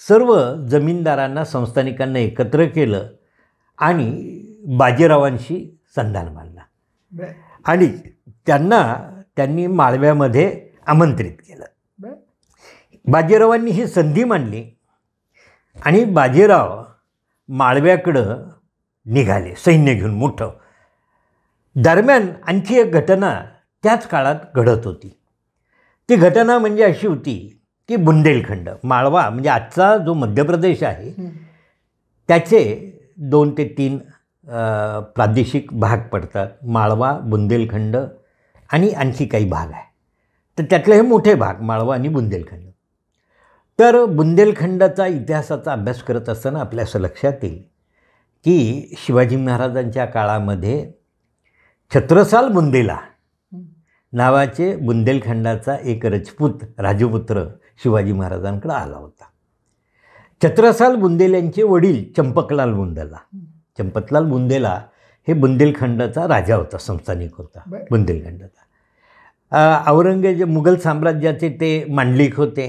सर्व जमीनदारांना, संस्थानिकांना एकत्र केलं आणि बाजीरावांशी संधान बांधला आणि त्यांनी माळव्यामध्ये आमंत्रित केलं. बाजीरावांनी ही संधी मांडली आणि बाजीराव माळव्याकडं निघाले सैन्य घेऊन मोठं. दरम्यान आणखी एक घटना त्याच काळात घडत होती. ती घटना म्हणजे अशी होती की बुंदेलखंड, माळवा म्हणजे आजचा जो मध्य प्रदेश आहे त्याचे 2 ते 3 प्रादेशिक भाग पडतात. माळवा, बुंदेलखंड आणि आणखी काही भाग आहे. तर त्यातले हे मोठे भाग माळवा आणि बुंदेलखंड. तर बुंदेलखंडाचा इतिहासाचा अभ्यास करत असताना आपल्या असं लक्षात येईल की शिवाजी महाराजांच्या काळामध्ये छत्रसाल बुंदेला नावाचे बुंदेलखंडाचा एक राजपूत राजपुत्र शिवाजी महाराजांकडे आला होता. छत्रसाल बुंदेल्यांचे वडील चंपकलाल बुंदेला हे बुंदेलखंडाचा राजा होता, संस्थानिक होता बुंदेलखंडाचा. औरंगजेब मुघल साम्राज्याचे ते मांडलिक होते.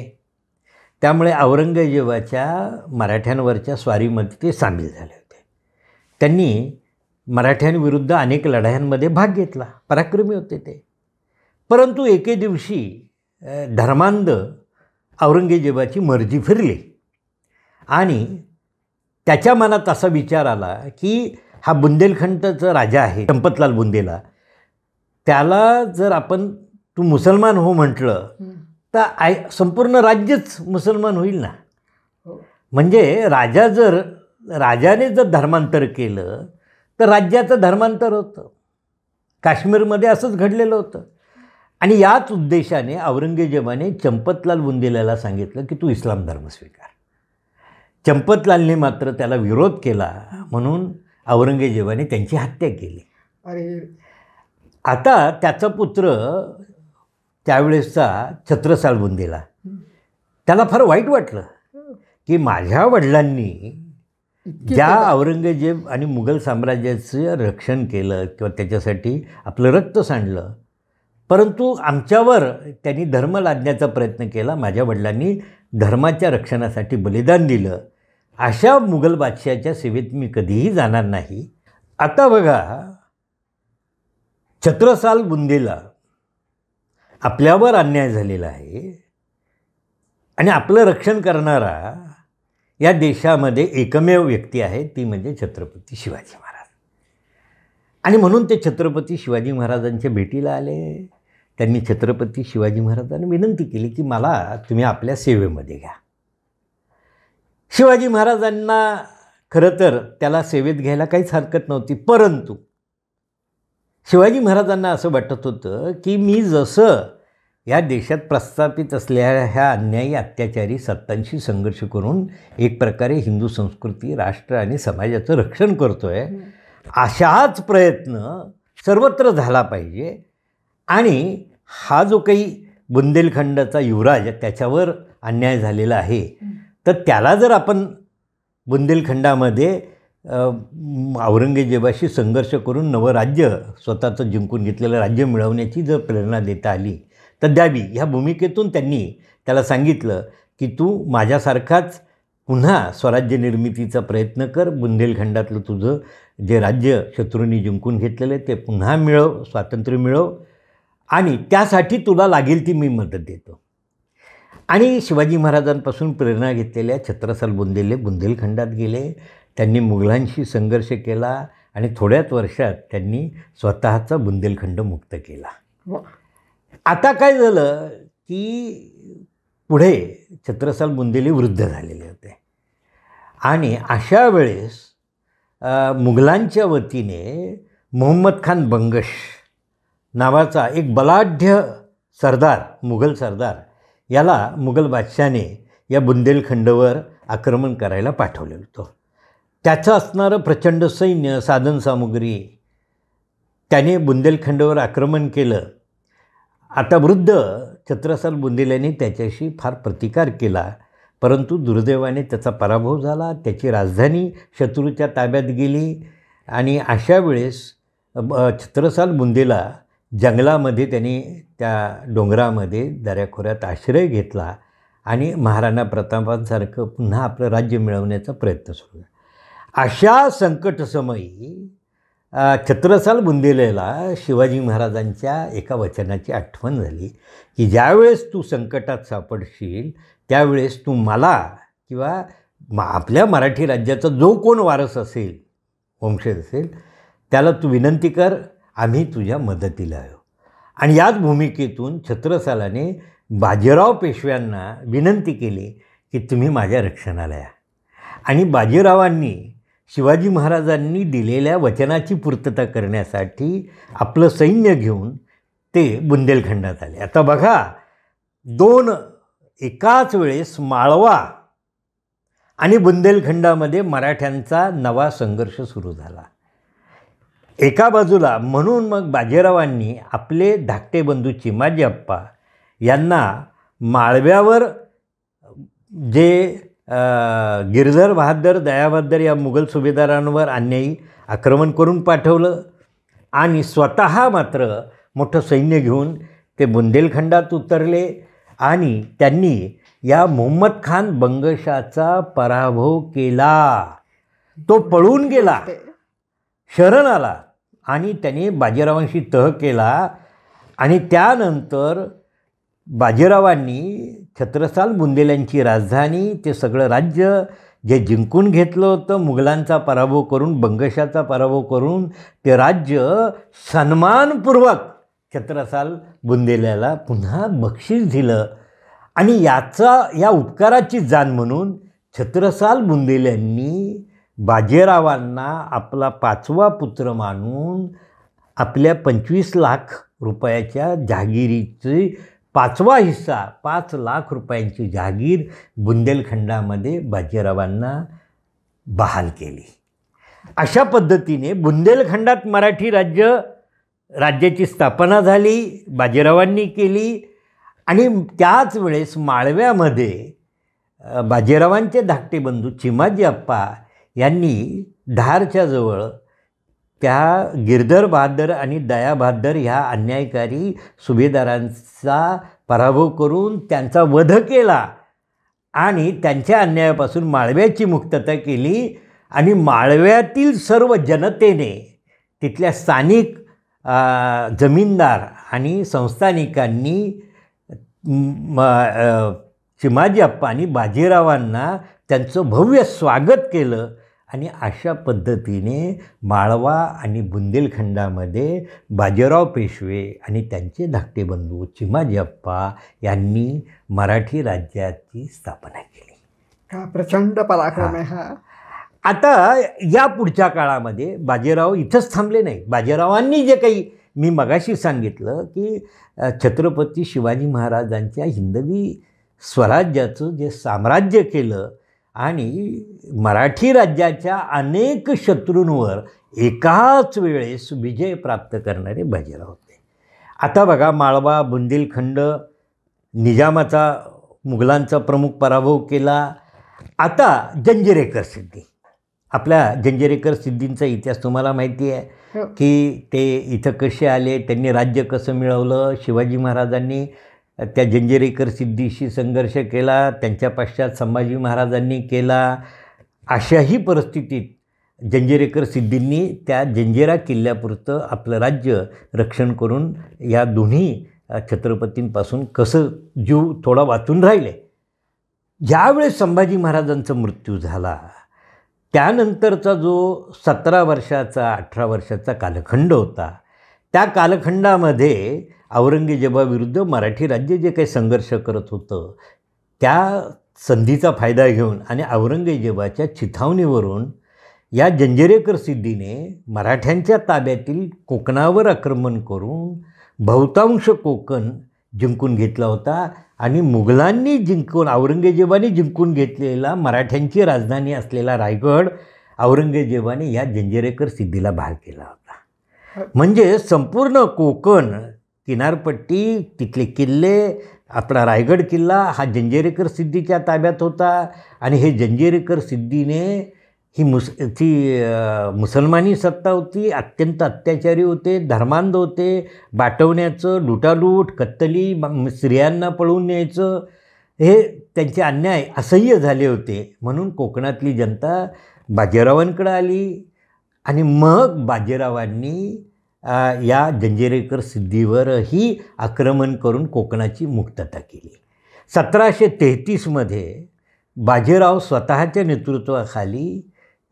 त्यामुळे औरंगजेबाच्या मराठ्यांवरच्या स्वारीमध्ये ते सामील झाले होते. त्यांनी मराठ्यांविरुद्ध अनेक लढायांमध्ये भाग घेतला, पराक्रमी होते ते. परंतु एके दिवशी धर्मांध औरंगजेबाची मर्जी फिरली आणि त्याच्या मनात असा विचार आला की हा बुंदेलखंडचा राजा आहे चंपतलाल बुंदेला, त्याला जर आपण तू मुसलमान हो म्हटलं तर संपूर्ण राज्यच मुसलमान होईल ना. म्हणजे राजाने जर धर्मांतर केलं तर राज्याचं धर्मांतर होतं. काश्मीरमध्ये असंच घडलेलं होतं. आणि याच उद्देशाने औरंगजेबाने चंपतलाल बुंदेलाला सांगितलं की तू इस्लाम धर्म स्वीकार. चंपतलालने मात्र त्याला विरोध केला, म्हणून औरंगजेबाने त्यांची हत्या केली. आता त्याचा पुत्र त्यावेळेसचा छत्रसाल बुंदेला, त्याला फार वाईट वाटलं की माझ्या वडिलांनी ज्या औरंगजेब आणि मुघल साम्राज्याचं रक्षण केलं किंवा त्याच्यासाठी आपलं रक्त सांडलं, परंतु आमच्यावर त्यांनी धर्म लादण्याचा प्रयत्न केला, माझ्या वडिलांनी धर्माच्या रक्षणासाठी बलिदान दिलं, अशा मुघल बादशाहाच्या सेवेत मी कधीही जाणार नाही. आता बघा, छत्रसाल बुंदेला आपल्यावर अन्याय झालेला आहे आणि आपलं रक्षण करणारा या देशामध्ये एकमेव व्यक्ती आहे, ती म्हणजे छत्रपती शिवाजी महाराज. आणि म्हणून ते छत्रपती शिवाजी महाराजांच्या भेटीला आले. त्यांनी छत्रपती शिवाजी महाराजांना विनंती केली की मला तुम्ही आपल्या सेवेमध्ये घ्या. शिवाजी महाराजांना खरं तर त्याला सेवेत घ्यायला काहीच हरकत नव्हती, परंतु शिवाजी महाराजांना असं वाटत होतं की मी जसं या देशात प्रस्थापित असलेल्या ह्या अन्यायी अत्याचारी सत्तांशी संघर्ष करून एक प्रकारे हिंदू संस्कृती, राष्ट्र आणि समाजाचं रक्षण करतो आहे, अशाच प्रयत्न सर्वत्र झाला पाहिजे. आणि हा जो काही बुंदेलखंडाचा युवराज त्याच्यावर अन्याय झालेला आहे, तर त्याला जर आपण बुंदेलखंडामध्ये औरंगजेबाशी संघर्ष करून नवं राज्य, स्वतःचं जिंकून घेतलेलं राज्य मिळवण्याची जर प्रेरणा देता आली तर द्यावी. ह्या भूमिकेतून त्यांनी त्याला सांगितलं की तू माझ्यासारखाच पुन्हा स्वराज्य निर्मितीचा प्रयत्न कर, बुंदेलखंडातलं तुझं जे राज्य शत्रूंनी जिंकून घेतलेलं ते पुन्हा मिळव, स्वातंत्र्य मिळव, आणि त्यासाठी तुला लागेल ती मी मदत देतो. आणि शिवाजी महाराजांपासून प्रेरणा घेतलेल्या छत्रसाल बुंदेले बुंदेलखंडात गेले. त्यांनी मुघलांशी संघर्ष केला आणि थोड्याच वर्षात त्यांनी स्वतःचा बुंदेलखंड मुक्त केला. आता काय झालं की पुढे छत्रसाल बुंदेले वृद्ध झालेले होते आणि अशा वेळेस मुघलांच्या वतीने मोहम्मद खान बंगश नावाचा एक बलाढ्य सरदार, मुघल सरदार, याला मुघल बादशाहाने या बुंदेलखंडावर आक्रमण करायला पाठवलेलं होतं. त्याचं असणारं प्रचंड सैन्य, साधनसामुग्री, त्याने बुंदेलखंडावर आक्रमण केलं. आता वृद्ध छत्रसाल बुंदेल्याने त्याच्याशी फार प्रतिकार केला, परंतु दुर्दैवाने त्याचा पराभव झाला. त्याची राजधानी शत्रूच्या ताब्यात गेली आणि अशा वेळेस छत्रसाल बुंदेला जंगलामध्ये त्यांनी त्या डोंगरामध्ये दऱ्याखोऱ्यात आश्रय घेतला आणि महाराणा प्रतापांसारखं पुन्हा आपलं राज्य मिळवण्याचा प्रयत्न सुरू केला. अशा संकटसमयी छत्रसाल बुंदेलेला शिवाजी महाराजांच्या एका वचनाची आठवण झाली की ज्यावेळेस तू संकटात सापडशील त्यावेळेस तू मला किंवा आपल्या मराठी राज्याचा जो कोण वारस असेल, वंशज असेल, त्याला तू विनंती कर, आम्ही तुझ्या मदतीला आहो. आणि याच भूमिकेतून छत्रसालाने बाजीराव पेशव्यांना विनंती केली की तुम्ही माझ्या रक्षणाला या. आणि बाजीरावांनी शिवाजी महाराजांनी दिलेल्या वचनाची पूर्तता करण्यासाठी आपलं सैन्य घेऊन ते बुंदेलखंडात आले. आता बघा, दोन एकाच वेळेस माळवा आणि बुंदेलखंडामध्ये मराठ्यांचा नवा संघर्ष सुरू झाला. एका बाजूला म्हणून मग बाजीरावांनी आपले धाकटे बंधू चिमाजी अप्पा यांना माळव्यावर जे गिरधर बहादर, दया बहादर या मुघल सुभेदारांवर अन्यायी आक्रमण करून पाठवलं आणि स्वतः मात्र मोठं सैन्य घेऊन ते बुंदेलखंडात उतरले आणि त्यांनी या मोहम्मद खान बंगशाचा पराभव केला. तो पळून गेला, शरण आला आणि त्याने बाजीरावांशी तह केला. आणि त्यानंतर बाजीरावांनी छत्रसाल बुंदेल्यांची राजधानी, ते सगळं राज्य जे जिंकून घेतलं होतं, मुघलांचा पराभव करून, बंगशाचा पराभव करून, ते राज्य सन्मानपूर्वक छत्रसाल बुंदेल्याला पुन्हा बक्षीस दिलं. आणि या उपकाराची जाण म्हणून छत्रसाल बुंदेल्यांनी बाजीरावांना आपला 5वा पुत्र मानून आपल्या 25 लाख रुपयाच्या जहागिरीची 5वा हिस्सा, 5 लाख रुपयांची जहागीर बुंदेलखंडामध्ये बाजीरावांना बहाल केली. अशा पद्धतीने बुंदेलखंडात मराठी राज्याची स्थापना झाली, बाजीरावांनी केली. आणि त्याच वेळेस माळव्यामध्ये बाजीरावांचे धाकटे बंधू चिमाजी अप्पा यांनी धारच्या जवळ त्या गिरधर बहादर आणि दया बहादर ह्या अन्यायकारी सुभेदारांचा पराभव करून त्यांचा वध केला आणि त्यांच्या अन्यायापासून माळव्याची मुक्तता केली. आणि माळव्यातील सर्व जनतेने, तिथल्या स्थानिक जमीनदार आणि संस्थानिकांनी चिमाजी अप्पा आणि बाजीरावांना त्यांचं भव्य स्वागत केलं. आणि अशा पद्धतीने माळवा आणि बुंदेलखंडामध्ये बाजीराव पेशवे आणि त्यांचे धाकटे बंधू चिमाजी अप्पा यांनी मराठी राज्याची स्थापना केली. हा प्रचंड पराक्रम आहे हा. आता या पुढच्या काळामध्ये बाजीराव इथंच थांबले नाही. बाजीरावांनी जे काही मी मगाशी सांगितलं की छत्रपती शिवाजी महाराजांच्या हिंदवी स्वराज्याचं जे साम्राज्य केलं आणि मराठी राज्याच्या अनेक शत्रूंवर एकाच वेळेस विजय प्राप्त करणारे बाजीराव होते. आता बघा, माळवा, बुंदेलखंड, निजामाचा, मुघलांचा प्रमुख पराभव केला. आता जंजिरेकर सिद्धी, आपल्या जंजिरेकर सिद्धींचा इतिहास तुम्हाला माहिती आहे की ते इथं कसे आले, त्यांनी राज्य कसं मिळवलं. शिवाजी महाराजांनी त्या जंजिरेकर सिद्धीशी संघर्ष केला, त्यांच्या पश्चात संभाजी महाराजांनी केला. अशाही परिस्थितीत जंजिरेकर सिद्धींनी त्या जंजिरा किल्ल्यापुरतं आपलं राज्य रक्षण करून या दोन्ही छत्रपतींपासून कसं जीव थोडा वाचून राहिले. ज्यावेळेस संभाजी महाराजांचा मृत्यू झाला त्यानंतरचा जो 17 वर्षाचा 18 वर्षाचा कालखंड होता, त्या कालखंडामध्ये औरंगजेबाविरुद्ध मराठी राज्य जे काही संघर्ष करत होतं त्या संधीचा फायदा घेऊन आणि औरंगजेबाच्या चिथावणीवरून या जंजिरेकर सिद्धीने मराठ्यांच्या ताब्यातील कोकणावर आक्रमण करून बहुतांश कोकण जिंकून घेतला होता. आणि मुघलांनी औरंगजेबाने जिंकून घेतलेला मराठ्यांची राजधानी असलेला रायगड औरंगजेबाने या जंजिरेकर सिद्धीला बहाल केला होता. म्हणजे संपूर्ण कोकण किनारपट्टी, तिथले किल्ले, आपला रायगड किल्ला हा जंजिरेकर सिद्धीच्या ताब्यात होता. आणि हे जंजिरेकर सिद्धीने ही मुसलमानी सत्ता होती, अत्यंत अत्याचारी होते, धर्मांध होते, बाटवण्याचं, लुटालूट, कत्तली, स्त्रियांना पळवून न्यायचं, हे त्यांचे अन्याय असह्य झाले होते. म्हणून कोकणातली जनता बाजीरावांकडे आली आणि मग बाजीरावांनी या जंजिरेकर सिद्धीवरही आक्रमण करून कोकणाची मुक्तता केली. 1733मध्ये बाजीराव स्वतःच्या नेतृत्वाखाली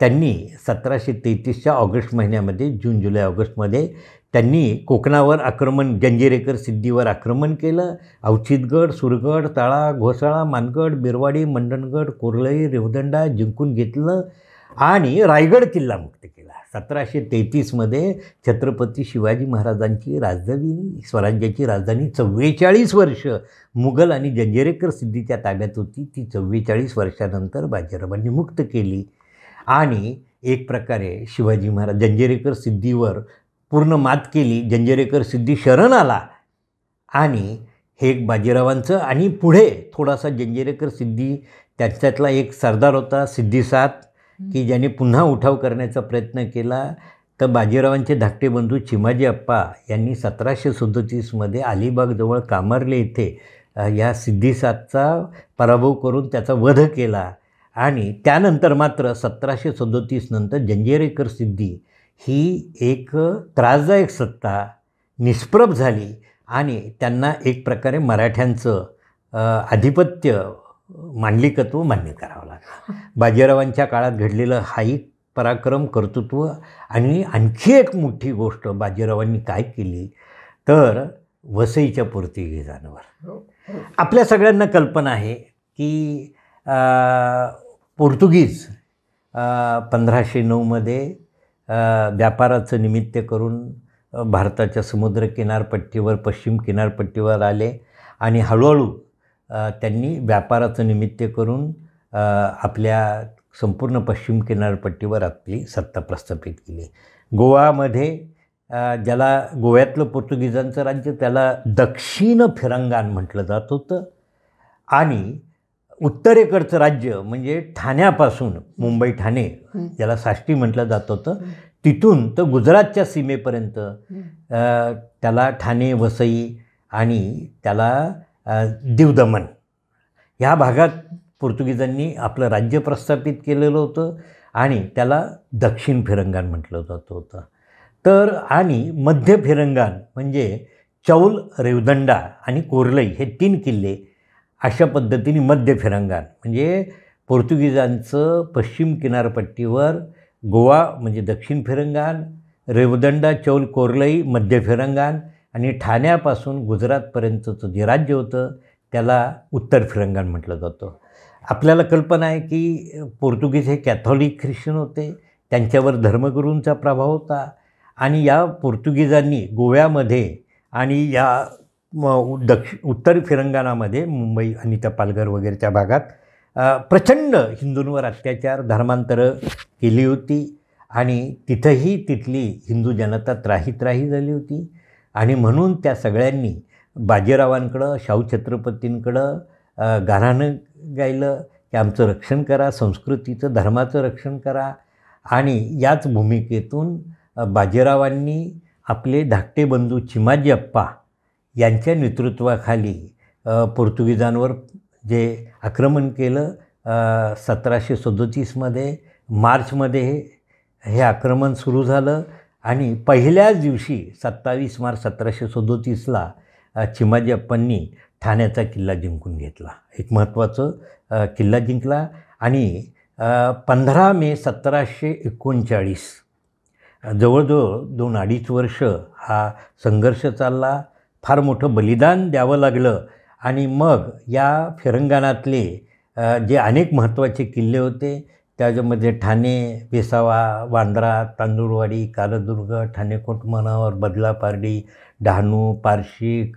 त्यांनी 1733च्या ऑगस्ट महिन्यामध्ये, जून जुलै ऑगस्टमध्ये त्यांनी कोकणावर आक्रमण, जंजिरेकर सिद्धीवर आक्रमण केलं. अवचितगड, सुरगड, तळा, घोसाळा, मानगड, बिरवाडी, मंडणगड, कोरळई, रेवदंडा जिंकून घेतलं आणि रायगड किल्ला मुक्त केला. 1733मध्ये छत्रपती शिवाजी महाराजांची राजधानी, स्वराज्याची राजधानी 44 वर्ष मुघल आणि जंजिरेकर सिद्धीच्या ताब्यात होती. ती 44 वर्षानंतर बाजीरावांनी मुक्त केली आणि एक प्रकारे शिवाजी महाराज जंजिरेकर सिद्धीवर पूर्ण मात केली. जंजिरेकर सिद्धी शरण आला आणि हे एक बाजीरावांचं. आणि पुढे थोडासा जंजिरेकर सिद्धी, त्याच्यातला एक सरदार होता सिद्धी-सात, की ज्याने पुन्हा उठाव करण्याचा प्रयत्न केला. तर बाजीरावांचे धाकटे बंधू चिमाजी अप्पा यांनी 1737मध्ये अलिबागजवळ कामार्ले येथे या सिद्धी-सातचा पराभव करून त्याचा वध केला. आणि त्यानंतर मात्र 1737 नंतर जंजिरेकर सिद्धी ही एक त्रासदायक सत्ता निष्प्रभ झाली आणि त्यांना एक प्रकारे मराठ्यांचं आधिपत्य, मांडलिकत्व मान्य करावं लागलं. बाजीरावांच्या काळात घडलेलं हाही पराक्रम, कर्तृत्व. आणि आणखी एक मोठी गोष्ट बाजीरावांनी काय केली तर वसईच्या पोर्तुगीजांवर. आपल्या सगळ्यांना कल्पना आहे की पोर्तुगीज 1509मध्ये व्यापाराचं निमित्त करून भारताच्या समुद्र किनारपट्टीवर, पश्चिम किनारपट्टीवर आले आणि हळूहळू त्यांनी व्यापाराचं निमित्त करून आपल्या संपूर्ण पश्चिम किनारपट्टीवर आपली सत्ता प्रस्थापित केली. गोवामध्ये, ज्याला गोव्यातलं पोर्तुगीजांचं राज्य, त्याला दक्षिण फिरंगान म्हटलं जात होतं. आणि उत्तरेकडचं राज्य म्हणजे ठाण्यापासून, मुंबई ठाणे ज्याला साष्टी म्हटलं जात होतं, तिथून तर गुजरातच्या सीमेपर्यंत त्याला ठाणे, वसई आणि त्याला दीव दमण ह्या भागात पोर्तुगीजांनी आपलं राज्य प्रस्थापित केलेलं होतं आणि त्याला दक्षिण फिरंगान म्हटलं जात होतं. तर आणि मध्य फिरंगान म्हणजे चौल, रेवदंडा आणि कोरलई हे 3 किल्ले. अशा पद्धतीने मध्य फिरंगान म्हणजे पोर्तुगीजांचं पश्चिम किनारपट्टीवर गोवा म्हणजे दक्षिण फिरंगान, रेवदंडा, चौल, कोरलई मध्य फिरंगान आणि ठाण्यापासून गुजरातपर्यंतचं जे राज्य होतं त्याला उत्तर फिरंगान म्हटलं जातं. आपल्याला कल्पना आहे की पोर्तुगीज हे कॅथॉलिक ख्रिश्चन होते, त्यांच्यावर धर्मगुरूंचा प्रभाव होता. आणि या पोर्तुगीजांनी गोव्यामध्ये आणि या उत्तर फिरंगानामध्ये, मुंबई आणि त्या पालघर वगैरेच्या भागात प्रचंड हिंदूंवर अत्याचार, धर्मांतरं केली होती. आणि तिथंही तिथली हिंदू जनता त्राही झाली होती. आणि म्हणून त्या सगळ्यांनी बाजीरावांकडं, शाहू छत्रपतींकडं गाऱ्हाणं गायलं की आमचं रक्षण करा, संस्कृतीचं, धर्माचं रक्षण करा. आणि याच भूमिकेतून बाजीरावांनी आपले धाकटे बंधू चिमाजी अप्पा यांच्या नेतृत्वाखाली पोर्तुगीजांवर जे आक्रमण केलं 1737मध्ये मार्चमध्ये हे आक्रमण सुरू झालं. आणि पहिल्याच दिवशी 27 मार्च 1737ला चिमाजी अप्पांनी ठाण्याचा किल्ला जिंकून घेतला. एक महत्त्वाचं किल्ला जिंकला. आणि 15 मे 1739 जवळजवळ 2-2.5 वर्ष हा संघर्ष चालला. फार मोठं बलिदान द्यावं लागलं. आणि मग या फिरंगाणातले जे अनेक महत्त्वाचे किल्ले होते त्याच्यामध्ये ठाणे, वेसावा, वांद्रा, तांदूळवाडी, कालदुर्ग, ठाणेकोट, मनावर, बदलापार्डी, डहाणू, पारशिक,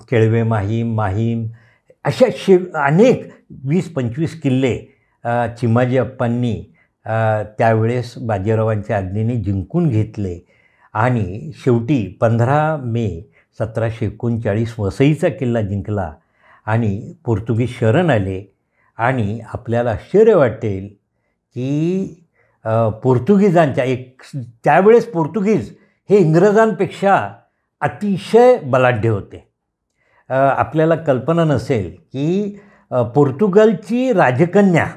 केळवे, माहीम अशा अनेक 20-25 किल्ले चिमाजी अप्पांनी त्यावेळेस बाजीरावांच्या आज्ञेने जिंकून घेतले. आणि शेवटी 15 मे 1739 वसईचा किल्ला जिंकला आणि पोर्तुगीज शरण आले. आणि आपल्याला आश्चर्य वाटेल की पोर्तुगीजांच्या त्यावेळेस पोर्तुगीज हे इंग्रजांपेक्षा अतिशय बलाढ्य होते. आपल्याला कल्पना नसेल की पोर्तुगालची राजकन्या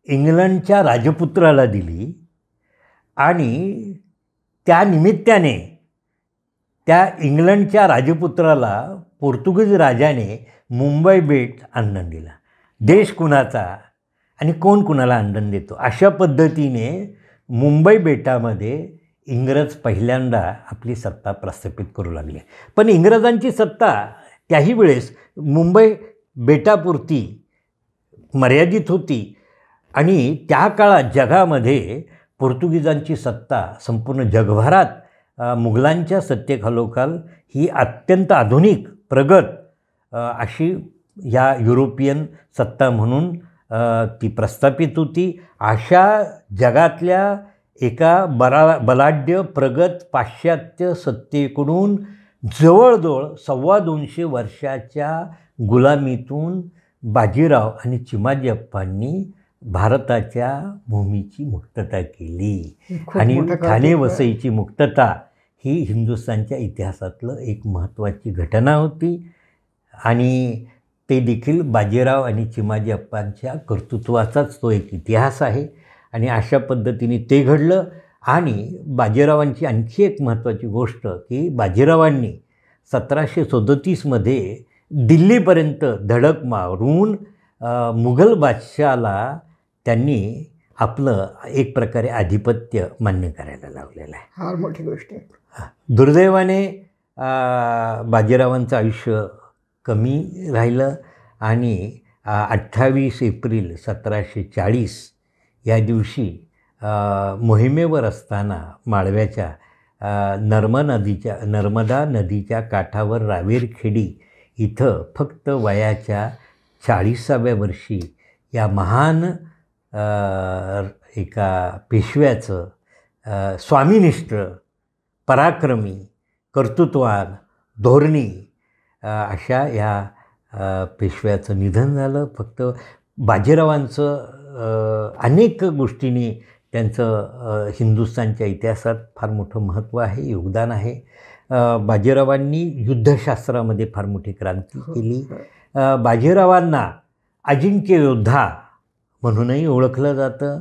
इंग्लंडच्या राजपुत्राला दिली आणि त्या निमित्ताने त्या इंग्लंडच्या राजपुत्राला पोर्तुगीज राजाने मुंबई बेट आंदण दिला. देश कुणाचा आणि कोण कुणाला आंदण देतो अशा पद्धतीने मुंबई बेटामध्ये इंग्रज पहिल्यांदा आपली सत्ता प्रस्थापित करू लागले. पण इंग्रजांची सत्ता त्याही वेळेस मुंबई बेटापुरती मर्यादित होती आणि त्या काळात जगामध्ये पोर्तुगीजांची सत्ता संपूर्ण जगभरात मुघलांच्या सत्तेखालोखाल ही अत्यंत आधुनिक प्रगत अशी ह्या युरोपियन सत्ता म्हणून ती प्रस्थापित होती. अशा जगातल्या एका बलाढ्य प्रगत पाश्चात्य सत्तेकडून जवळजवळ 250 वर्षाच्या गुलामीतून बाजीराव आणि चिमाजीअप्पांनी भारताच्या भूमीची मुक्तता केली. आणि ठाणे वसईची मुक्तता ही हिंदुस्थानच्या इतिहासातलं एक महत्त्वाची घटना होती आणि ते देखील बाजीराव आणि चिमाजीअप्पांच्या कर्तृत्वाचाच तो एक इतिहास आहे. आणि अशा पद्धतीने ते घडलं. आणि बाजीरावांची आणखी एक महत्त्वाची गोष्ट की बाजीरावांनी 1737मध्ये दिल्लीपर्यंत धडक मारून मुघल बादशाहाला त्यांनी आपलं एक प्रकारे आधिपत्य मान्य करायला लावलेलं आहे. फार मोठी गोष्ट आहे. दुर्दैवाने बाजीरावांचं आयुष्य कमी राहिलं आणि 28 एप्रिल 1740 या दिवशी मोहिमेवर असताना माळव्याच्या नर्मदा नदीच्या काठावर रावेरखेडी इथं फक्त वयाच्या 40व्या वर्षी या महान एका पेशव्याचं स्वामीनिष्ठ पराक्रमी कर्तृत्वान धोरणी अशा या पेशव्याचं निधन झालं. फक्त बाजीरावांचं अनेक गोष्टींनी त्यांचं हिंदुस्थानच्या इतिहासात फार मोठं महत्त्व आहे, योगदान आहे. बाजीरावांनी युद्धशास्त्रामध्ये फार मोठी क्रांती केली. बाजीरावांना अजिंक्य योद्धा म्हणूनही ओळखलं जातं.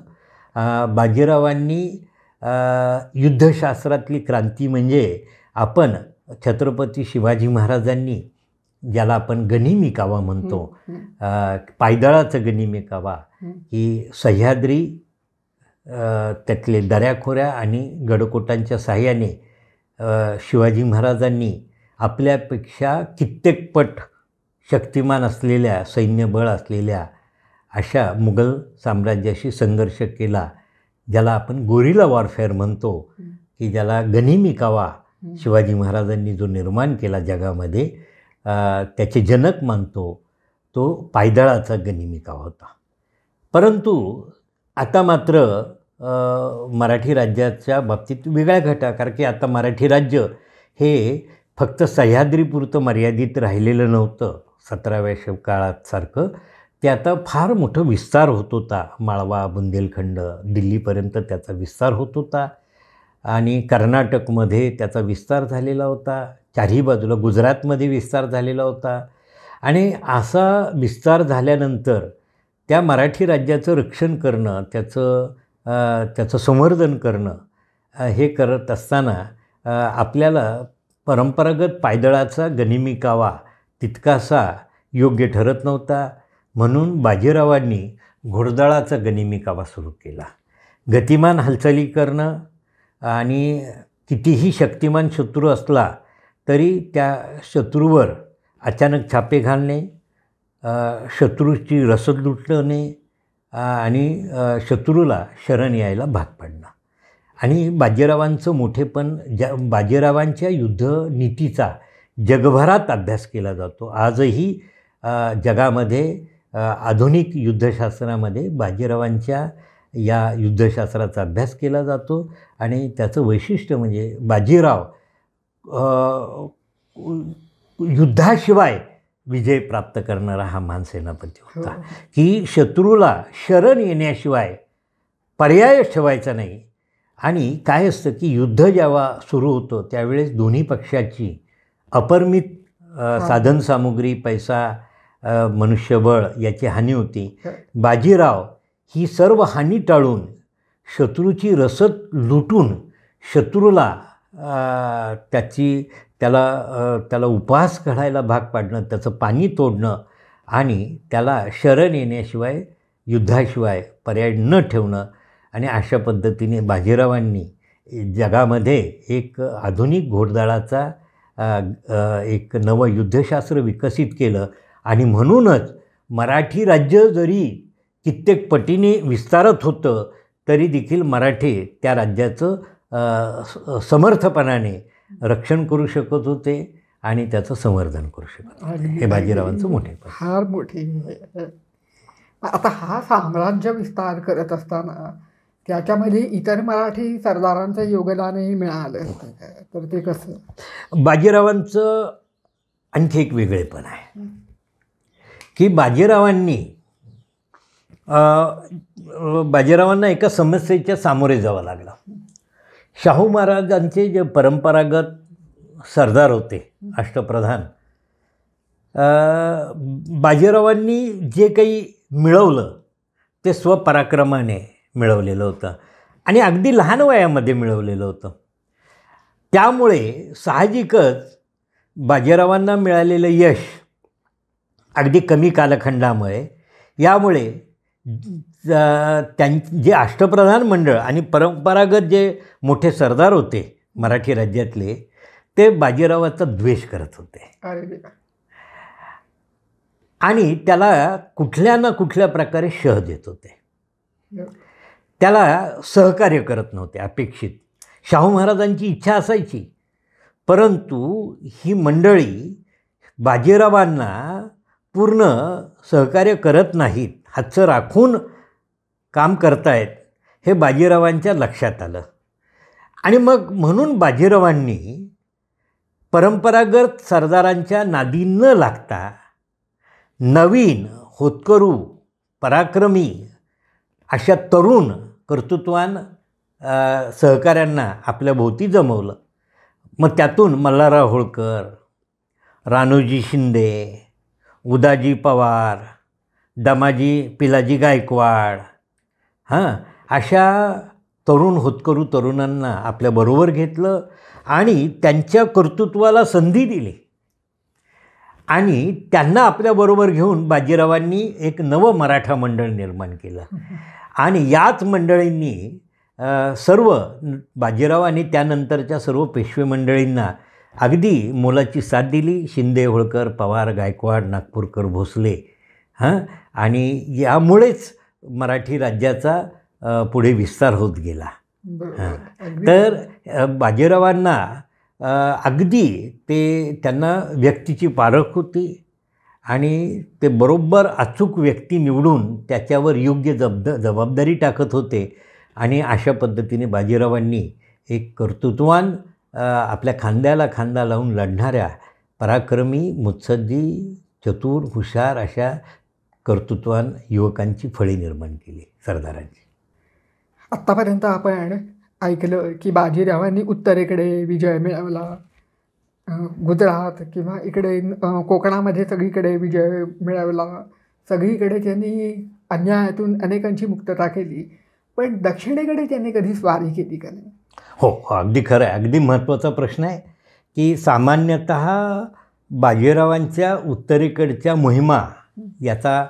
बाजीरावांनी युद्धशास्त्रातली क्रांती म्हणजे आपण छत्रपती शिवाजी महाराजांनी ज्याला आपण गनिमी कावा म्हणतो, पायदळाचं गनिमी कावा, की सह्याद्री त्यातले दऱ्याखोऱ्या आणि गडकोटांच्या साहाय्याने शिवाजी महाराजांनी आपल्यापेक्षा कित्येक पट शक्तिमान असलेल्या सैन्यबळ असलेल्या अशा मुघल साम्राज्याशी संघर्ष केला, ज्याला आपण गोरिला वॉरफेअर म्हणतो, की ज्याला गनिमी कावा शिवाजी महाराजांनी जो निर्माण केला जगामध्ये, त्याचे जनक मानतो तो पायदळाचा गनिमी कावा होता. परंतु आता मात्र मराठी राज्याच्या बाबतीत वेगळ्या घटा, कारण की आता मराठी राज्य हे फक्त सह्याद्रीपुरतं मर्यादित राहिलेलं नव्हतं 17व्या शतकाळात सारखं. ते आता फार मोठं विस्तार होत होता. माळवा, बुंदेलखंड, दिल्लीपर्यंत त्याचा विस्तार होत होता आणि कर्नाटकमध्ये त्याचा विस्तार झालेला होता. चारही बाजूला गुजरातमध्ये विस्तार झालेला होता. आणि असा विस्तार झाल्यानंतर त्या मराठी राज्याचं रक्षण करणं, त्याचं संवर्धन करणं हे करत असताना आपल्याला परंपरागत पायदळाचा गनिमी कावा तितकासा योग्य ठरत नव्हता. म्हणून बाजीरावांनी घोडदळाचा गनिमी कावा सुरू केला. गतिमान हालचाली करणं आणि कितीही शक्तिमान शत्रू असला तरी त्या शत्रूवर अचानक छापे घालणे, शत्रूची रसद लुटणे आणि शत्रूला शरण यायला भाग पाडणं. आणि बाजीरावांचं मोठेपण, बाजीरावांच्या युद्धनीतीचा जगभरात अभ्यास केला जातो. आजही जगामध्ये आधुनिक युद्धशास्त्रामध्ये बाजीरावांच्या या युद्धशास्त्राचा अभ्यास केला जातो. आणि त्याचं वैशिष्ट्य म्हणजे बाजीराव युद्धाशिवाय विजय प्राप्त करणारा हा महान सेनापती होता, की शत्रूला शरण येण्याशिवाय पर्यायच ठेवायचा नाही. आणि काय असतं की युद्ध जेव्हा सुरू होतं त्यावेळेस दोन्ही पक्षाची अपरिमित साधनसामुग्री, पैसा, मनुष्यबळ याची हानी होती. बाजीराव ही सर्व हानी टाळून शत्रूची रसद लुटून शत्रूला त्याला उपवास काढायला भाग पाडणं, त्याचं पाणी तोडणं आणि त्याला शरण येण्याशिवाय, युद्धाशिवाय पर्याय न ठेवणं. आणि अशा पद्धतीने बाजीरावांनी जगामध्ये एक आधुनिक घोडदळाचा एक नवं युद्धशास्त्र विकसित केलं. आणि म्हणूनच मराठी राज्य जरी कित्येक पटीने विस्तारत होतं तरी देखील मराठी त्या राज्याचं समर्थपणाने रक्षण करू शकत होते आणि त्याचं संवर्धन करू शकत होते. हे बाजीरावांचं मोठे फार मोठे. आता हा साम्राज्य विस्तार करत असताना त्याच्यामध्ये इतर मराठी सरदारांचं योगदानही मिळालं, तर ते कसं? बाजीरावांचं आणखी एक वेगळेपण आहे की बाजीरावांना एका समस्येच्या सामोरे जावं लागलं. शाहू महाराजांचे जे परंपरागत सरदार होते, अष्टप्रधान, बाजीरावांनी जे काही मिळवलं ते स्वपराक्रमाने मिळवलेलं होतं आणि अगदी लहान वयामध्ये मिळवलेलं होतं. त्यामुळे साहजिकच बाजीरावांना मिळालेलं यश अगदी कमी कालखंडामुळे, यामुळे जे अष्टप्रधान मंडळ आणि परंपरागत जे मोठे सरदार होते मराठी राज्यातले, ते बाजीरावाचा द्वेष करत होते आणि त्याला कुठल्या ना कुठल्या प्रकारे शह देत होते. त्याला सहकार्य करत नव्हते अपेक्षित. शाहू महाराजांची इच्छा असायची, परंतु ही मंडळी बाजीरावांना पूर्ण सहकार्य करत नाहीत, हातचं राखून काम करतायत, हे बाजीरावांच्या लक्षात आलं. आणि मग म्हणून बाजीरावांनी परंपरागत सरदारांच्या नादी न लागता नवीन, होतकरू, पराक्रमी अशा तरुण, कर्तृत्वान सहकाऱ्यांना आपल्या भोवती जमवलं. मग त्यातून मल्हारराव होळकर, राणोजी शिंदे, उदाजी पवार, दमाजी पिलाजी गायकवाड, अशा तरुण होतकरू तरुणांना आपल्याबरोबर घेतलं आणि त्यांच्या कर्तृत्वाला संधी दिली. आणि त्यांना आपल्याबरोबर घेऊन बाजीरावांनी एक नवं मराठा मंडळ निर्माण केलं. आणि याच मंडळींनी सर्व बाजीराव आणि त्यानंतरच्या सर्व पेशवे मंडळींना अगदी मोलाची साथ दिली. शिंदे, होळकर, पवार, गायकवाड, नागपूरकर, भोसले, आणि यामुळेच मराठी राज्याचा पुढे विस्तार होत गेला. तर बाजीरावांना अगदी त्यांना व्यक्तीची पारख होती आणि ते बरोबर अचूक व्यक्ती निवडून त्याच्यावर योग्य जबाबदारी टाकत होते. आणि अशा पद्धतीने बाजीरावांनी एक कर्तृत्वान, आपल्या खांद्याला खांदा लावून लढणाऱ्या पराक्रमी, मुत्सद्दी, चतुर, हुशार अशा कर्तृत्वान युवकांची फळी निर्माण केली सरदारांची. आत्तापर्यंत आपण ऐकलं की बाजीरावांनी उत्तरेकडे विजय मिळवला, गुजरात किंवा इकडे कोकणामध्ये सगळीकडे विजय मिळवला, सगळीकडे त्यांनी अन्यायातून अनेकांची मुक्तता केली. पण दक्षिणेकडे त्यांनी कधी स्वारी केली का नाही? हो, अगदी खरं आहे. अगदी महत्त्वाचा प्रश्न आहे की सामान्यतः बाजीरावांच्या उत्तरेकडच्या मोहिमा याचा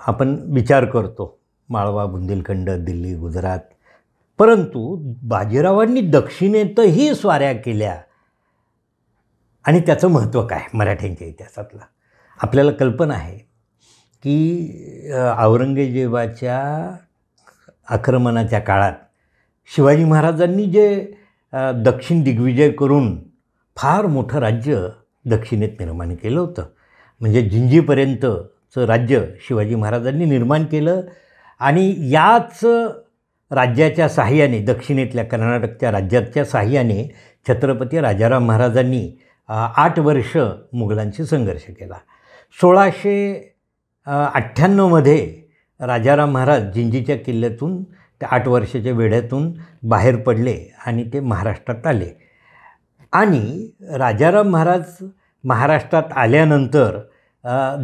आपण विचार करतो, माळवा, बुंदेलखंड, दिल्ली, गुजरात. परंतु बाजीरावांनी दक्षिणेतही स्वाऱ्या केल्या. आणि त्याचं महत्त्व काय मराठ्यांच्या इतिहासातलं आपल्याला कल्पना आहे की औरंगजेबाच्या आक्रमणाच्या काळात शिवाजी महाराजांनी जे दक्षिण दिग्विजय करून फार मोठं राज्य दक्षिणेत निर्माण केलं होतं. म्हणजे जिंजीपर्यंतचं राज्य शिवाजी महाराजांनी निर्माण केलं. आणि याच राज्याच्या साहाय्याने, दक्षिणेतल्या कर्नाटकच्या राज्याच्या साहाय्याने छत्रपती राजाराम महाराजांनी 8 वर्ष मुघलांशी संघर्ष केला. 1698मध्ये राजाराम महाराज जिंजीच्या किल्ल्यातून त्या 8 वर्षाच्या वेढ्यातून बाहेर पडले आणि ते महाराष्ट्रात आले. आणि राजाराम महाराज महाराष्ट्रात आल्यानंतर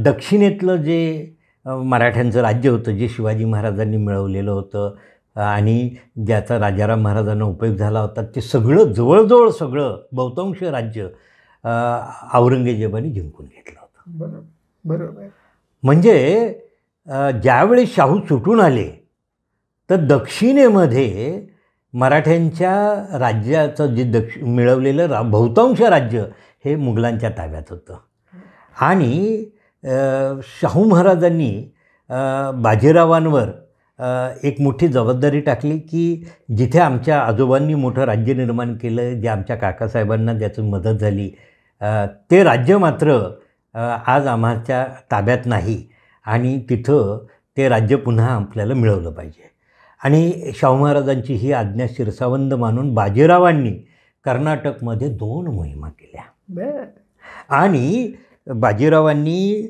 दक्षिणेतलं जे मराठ्यांचं राज्य होतं, जे शिवाजी महाराजांनी मिळवलेलं होतं आणि ज्याचा राजाराम महाराजांना उपयोग झाला होता, ते सगळं जवळजवळ सगळं बहुतांश राज्य औरंगजेबाने जिंकून घेतलं होतं. बरोबर बरोबर. म्हणजे ज्यावेळी शाहू सुटून आले तर दक्षिणेमध्ये मराठ्यांच्या राज्याचं जे मिळवलेलं बहुतांश राज्य हे मुघलांच्या ताब्यात होतं. आणि शाहू महाराजांनी बाजीरावांवर एक मोठी जबाबदारी टाकली की जिथे आमच्या आजोबांनी मोठं राज्य निर्माण केलं, जे आमच्या काकासाहेबांना त्याची मदत झाली, ते राज्य मात्र आज आम्हाच्या ताब्यात नाही आणि तिथं ते राज्य पुन्हा आपल्याला मिळवलं पाहिजे. आणि शाहू महाराजांची ही आज्ञा शिरसावंद मानून बाजीरावांनी कर्नाटकमध्ये 2 मोहिमा केल्या. आणि बाजीरावांनी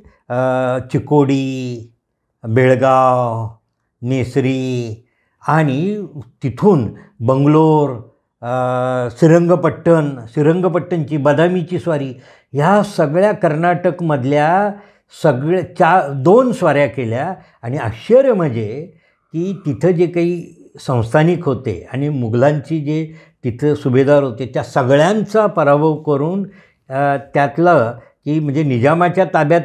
चिकोडी, बेळगाव, नेसरी आणि तिथून बंगलोर, श्रीरंगपट्टणची बदामीची स्वारी, ह्या सगळ्या कर्नाटकमधल्या 2 स्वाऱ्या केल्या. आणि आश्चर्य म्हणजे की तिथं जे काही संस्थानिक होते आणि मुघलांची जे तिथं सुभेदार होते, त्या सगळ्यांचा पराभव करून त्यातलं की म्हणजे निजामाच्या ताब्यात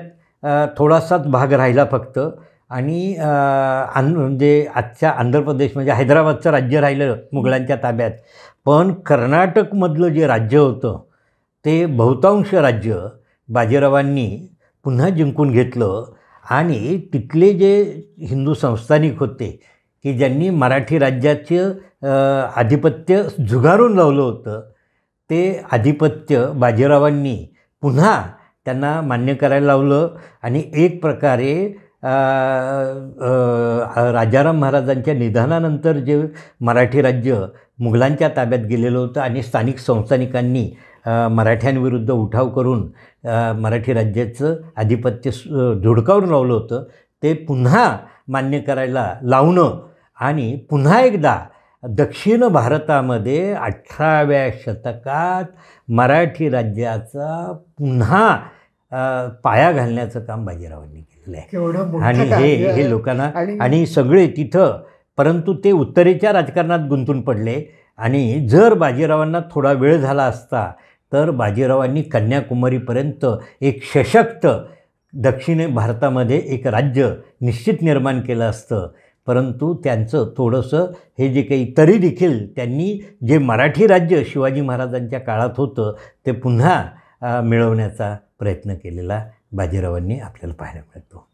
थोडासाच भाग राहिला फक्त. आणि म्हणजे आजच्या आंध्र प्रदेश म्हणजे हैदराबादचं राज्य राहिलं मुघलांच्या ताब्यात. पण कर्नाटकमधलं जे राज्य होतं ते बहुतांश राज्य बाजीरावांनी पुन्हा जिंकून घेतलं. आणि तिथले जे हिंदू संस्थानिक होते की ज्यांनी मराठी राज्याचं आधिपत्य झुगारून लावलं होतं, ते आधिपत्य बाजीरावांनी पुन्हा त्यांना मान्य करायला लावलं. आणि एक प्रकारे राजाराम महाराजांच्या निधनानंतर जे मराठी राज्य मुघलांच्या ताब्यात गेलेलं होतं आणि स्थानिक संस्थानिकांनी मराठ्यांविरुद्ध उठाव करून मराठी राज्याचं आधिपत्य झुडकावून लावलं होतं, ते पुन्हा मान्य करायला लावणं आणि पुन्हा एकदा दक्षिण भारतामध्ये 18व्या शतकात मराठी राज्याचा पुन्हा पाया घालण्याचं काम बाजीरावांनी केलेलं आहे. आणि हे लोकांना आणि सगळे तिथं, परंतु ते उत्तरेच्या राजकारणात गुंतून पडले. आणि जर बाजीरावांना थोडा वेळ झाला असता तर बाजीरावांनी कन्याकुमारीपर्यंत एक सशक्त दक्षिण भारतामध्ये एक राज्य निश्चित निर्माण केलं असतं. परंतु त्यांचं थोडंसं हे जे काही, तरी देखील त्यांनी जे मराठी राज्य शिवाजी महाराजांच्या काळात होतं ते पुन्हा मिळवण्याचा प्रयत्न केलेला बाजीरावांनी आपल्याला पाहायला मिळतो.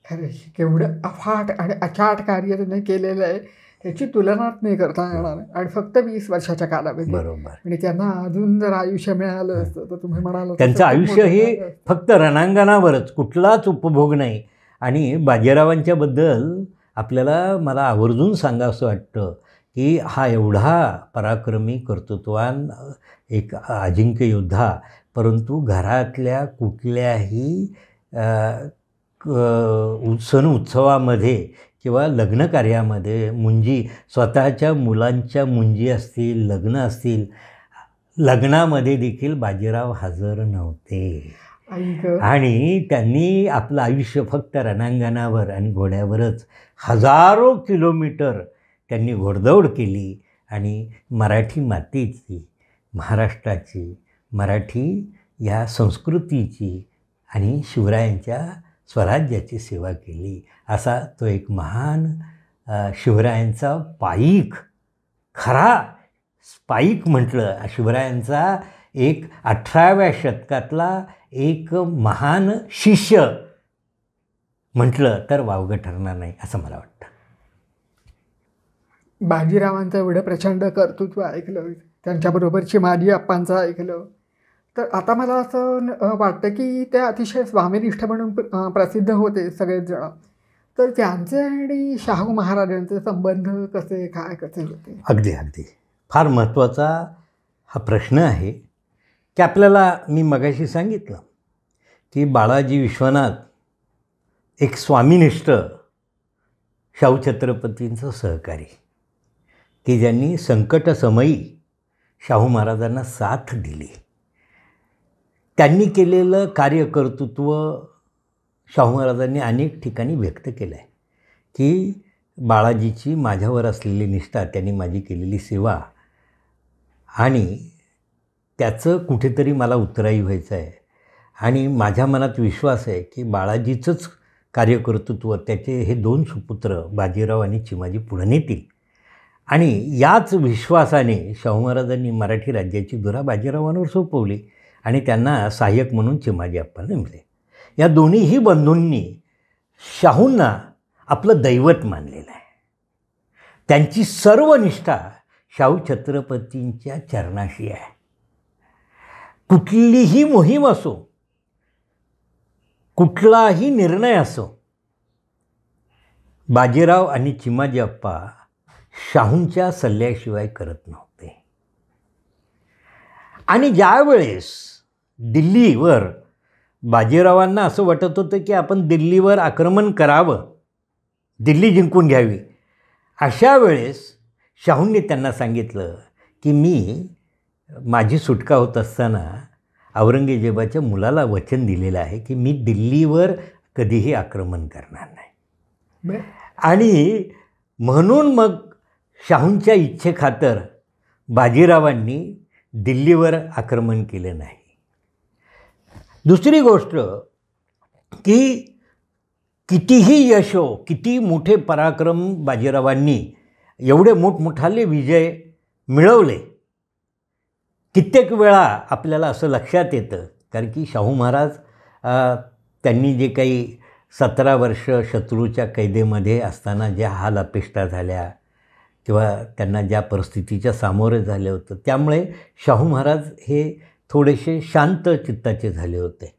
खरं केवढं अफाट आणि अचाट कार्य त्यांनी केलेलं आहे, ह्याची तुलनाच नाही करता येणार. आणि फक्त 20 वर्षाच्या कालावधी. बरोबर. आणि त्यांना अजून जर आयुष्य मिळालं असतं तर तुम्ही म्हणाल त्यांचं आयुष्य हे फक्त रणांगणावरच, कुठलाच उपभोग नाही. आणि बाजीरावांच्याबद्दल मला आवर्जून सांगावंसं वाटतं की हा एवढा पराक्रमी, कर्तृत्वान एक अजिंक्य योद्धा, परंतु घरातल्या कुठल्याही सण उत्सवामध्ये किंवा लग्न कार्यामध्ये स्वतःच्या मुलांच्या मुंजी असतील, लग्न असतील, लग्नामध्ये देखील बाजीराव हजर नव्हते. आणि त्यांनी आपलं आयुष्य फक्त रणांगणावर आणि घोड्यावरच हजारो किलोमीटर त्यांनी घोडदौड केली. आणि मराठी मातीची, महाराष्ट्राची, मराठी या संस्कृतीची आणि शिवरायांच्या स्वराज्याची सेवा केली. असा तो एक महान शिवरायांचा पाईक, खरा पाईक म्हटलं, शिवरायांचा एक 18व्या शतकातला एक महान शिष्य म्हटलं तर वावगं ठरणार नाही असं मला वाटतं. बाजीरावांचं एवढं प्रचंड कर्तृत्व ऐकलं, त्यांच्याबरोबरची माझी आप्पांचं ऐकलं, तर आता मला असं वाटतं की ते अतिशय स्वामीनिष्ठ म्हणून प्रसिद्ध होते सगळेच जण. तर त्यांचे आणि शाहू महाराजांचे संबंध कसे होते? अगदी फार महत्त्वाचा हा प्रश्न आहे की आपल्याला मी मगाशी सांगितलं की बाळाजी विश्वनाथ एक स्वामीनिष्ठ शाहू छत्रपतींचं सहकारी. की ज्यांनी संकटसमयी शाहू महाराजांना साथ दिली. त्यांनी केलेलं कार्यकर्तृत्व शाहू महाराजांनी अनेक ठिकाणी व्यक्त केलं आहे की बाळाजीची माझ्यावर असलेली निष्ठा, त्यांनी माझी केलेली सेवा आणि त्याचं कुठेतरी मला उत्तराई व्हायचं आहे आणि माझ्या मनात विश्वास आहे की बाळाजीचंच कार्यकर्तृत्व, त्याचे हे 2 सुपुत्र बाजीराव आणि चिमाजी पुढे नेतील. आणि याच विश्वासाने शाहू महाराजांनी मराठी राज्याची धुरा बाजीरावांवर सोपवली आणि त्यांना सहाय्यक म्हणून चिमाजी अप्पा नेमले. या दोन्हीही बंधूंनी शाहूंना आपलं दैवत मानलेलं आहे. त्यांची सर्व निष्ठा शाहू छत्रपतींच्या चरणाशी आहे. कुठलीही मोहीम असो, कुठलाही निर्णय असो, बाजीराव आणि चिमाजी अप्पा शाहूंच्या सल्ल्याशिवाय करत नव्हते. आणि ज्यावेळेस दिल्लीवर बाजीरावांना असं वाटत होतं की आपण दिल्लीवर आक्रमण करावं, दिल्ली जिंकून घ्यावी, अशा वेळेस शाहूंनी त्यांना सांगितलं की मी माझी सुटका होत असताना औरंगजेबाच्या मुलाला वचन दिलेलं आहे की मी दिल्लीवर कधीही आक्रमण करणार नाही. आणि म्हणून मग शाहूंच्या इच्छेखातर बाजीरावांनी दिल्लीवर आक्रमण केलं नाही. दुसरी गोष्ट की कितीही यश हो, किती मोठे पराक्रम बाजीरावांनी, एवढे मोठमोठाले विजय मिळवले, कित्येक वेळा आपल्याला असं लक्षात येतं कारण की शाहू महाराज त्यांनी जे काही 17 वर्ष शत्रूच्या कैदेमध्ये असताना ज्या हाल अपेष्टा झाल्या किंवा त्यांना ज्या परिस्थितीच्या सामोरे झाले होतं, त्यामुळे शाहू महाराज हे थोडेसे शांत चित्ताचे झाले होते.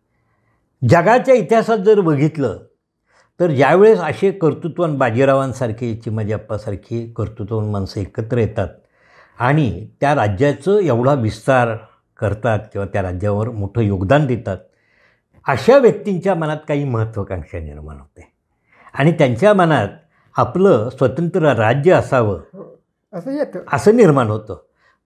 जगाच्या इतिहासात जर बघितलं तर ज्यावेळेस असे कर्तृत्ववान बाजीरावांसारखे, चिमाजी अप्पासारखी कर्तृत्ववान माणसं एकत्र येतात आणि त्या राज्याचं एवढा विस्तार करतात किंवा त्या राज्यावर मोठं योगदान देतात, अशा व्यक्तींच्या मनात काही महत्त्वाकांक्षा निर्माण होते आणि त्यांच्या मनात आपलं स्वतंत्र राज्य असावं असं येतं, असं निर्माण होतं.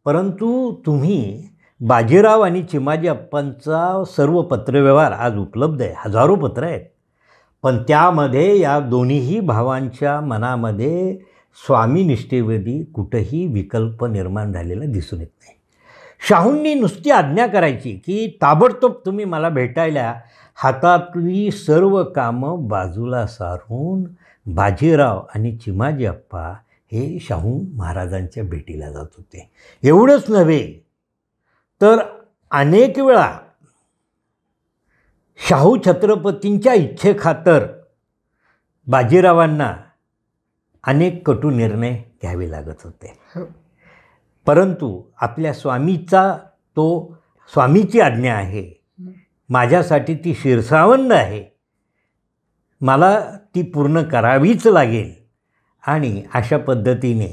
परंतु तुम्ही बाजीराव आणि चिमाजी अप्पांचा सर्व पत्रव्यवहार आज उपलब्ध आहे, हजारो पत्र आहेत, पण त्यामध्ये या दोन्हीही भावांच्या मनामध्ये स्वामीनिष्ठेवेदी कुठंही विकल्प निर्माण झालेला दिसून येत नाही. शाहूंनी नुसती आज्ञा करायची की ताबडतोब तुम्ही मला भेटायला, हातातली सर्व कामं बाजूला सारून बाजीराव आणि चिमाजी अप्पा हे शाहू महाराजांच्या भेटीला जात होते. एवढंच नव्हे तर अनेक वेळा शाहू छत्रपतींच्या इच्छेखातर बाजीरावांना अनेक कटू निर्णय घ्यावे लागत होते. परंतु आपल्या स्वामीची आज्ञा आहे, माझ्यासाठी ती शिरसावंद आहे, मला ती पूर्ण करावीच लागेल. आणि अशा पद्धतीने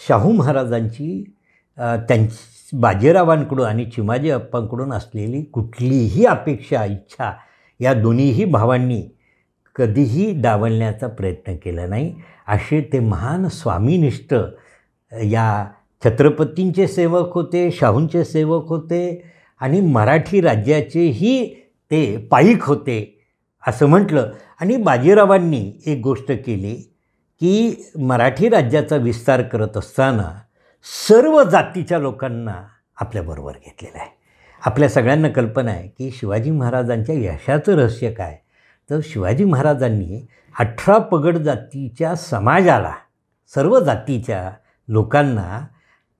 शाहू महाराजांची बाजीरावांकडून आणि चिमाजी अप्पांकडून असलेली कुठलीही अपेक्षा, इच्छा या दोन्हीही भावांनी कधीही डावलण्याचा प्रयत्न केला नाही. असे ते महान स्वामीनिष्ठ या छत्रपतींचे सेवक होते, शाहूंचे सेवक होते आणि मराठी राज्याचेही ते पाईक होते असं म्हटलं. आणि बाजीरावांनी एक गोष्ट केली की मराठी राज्याचा विस्तार करत असताना सर्व जातीच्या लोकांना आपल्याबरोबर घेतलेलं आहे. आपल्या सगळ्यांना कल्पना आहे की शिवाजी महाराजांच्या यशाचं रहस्य काय, तर शिवाजी महाराजांनी 18 पगड जातीच्या समाजाला, सर्व जातीच्या लोकांना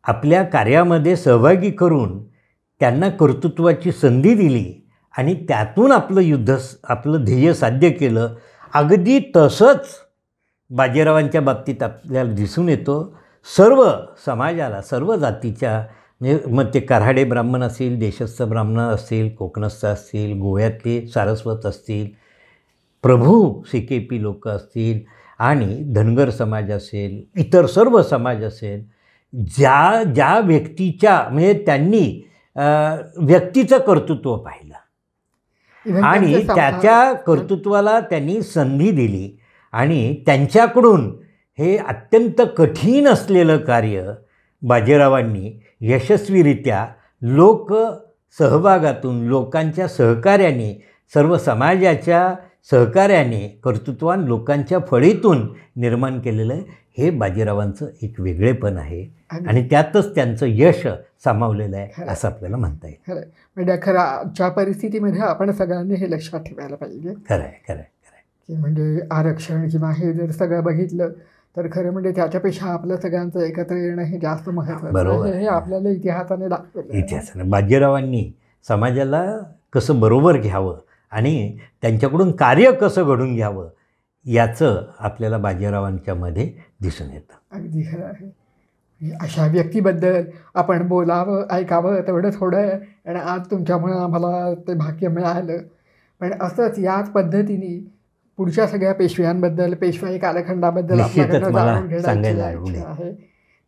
आपल्या कार्यामध्ये सहभागी करून त्यांना कर्तृत्वाची संधी दिली आणि त्यातून आपलं ध्येय साध्य केलं. अगदी तसंच बाजीरावांच्या बाबतीत आपल्याला दिसून येतो. सर्व समाजाला, सर्व जातीच्या, म्हणजे मग ते कऱ्हाडे ब्राह्मण असतील, देशस्थ ब्राह्मण असतील, कोकणस्थ असतील, गोव्यातले सारस्वत असतील, प्रभू CKP लोक असतील आणि धनगर समाज असेल, इतर सर्व समाज असेल, ज्या व्यक्तीच्या म्हणजे त्यांनी व्यक्तीचं कर्तृत्व पाहिलं आणि त्याच्या कर्तृत्वाला त्यांनी संधी दिली आणि त्यांच्याकडून हे अत्यंत कठीण असलेलं कार्य बाजीरावांनी यशस्वीरित्या लोक सहभागातून, लोकांच्या सहकार्याने, सर्व समाजाच्या सहकार्याने, कर्तृत्वान लोकांच्या फळीतून निर्माण केलेलं आहे. हे बाजीरावांचं एक वेगळेपण आहे आणि त्यातच त्यांचं यश सामावलेलं आहे असं आपल्याला म्हणता येईल. खरं म्हणजे खरं आजच्या परिस्थितीमध्ये आपण सगळ्यांनी हे लक्षात ठेवायला पाहिजे. खरं आहे, खरं आहे, खरं आहे. की म्हणजे आरक्षण किंवा हे जर सगळं बघितलं तर खरं म्हणजे त्याच्यापेक्षा आपलं सगळ्यांचं एकत्र येणं हे जास्त महत्त्वाचं आहे. हे आपल्याला इतिहासाने दाखवलं. इतिहासाने बाजीरावांनी समाजाला कसं बरोबर घ्यावं आणि त्यांच्याकडून कार्य कसं घडून घ्यावं याचं आपल्याला बाजीरावांच्यामध्ये दिसून येतं. अगदी खरं आहे. अशा व्यक्तीबद्दल आपण बोलावं, ऐकावं तेवढं थोडं आहे आणि आज तुमच्यामुळं आम्हाला ते भाग्य मिळालं. पण असंच याच पद्धतीने पुढच्या सगळ्या पेशव्यांबद्दल, पेशवाई कालखंडाबद्दल आपल्याकडनं जाणून घेण्याची इच्छा आहे.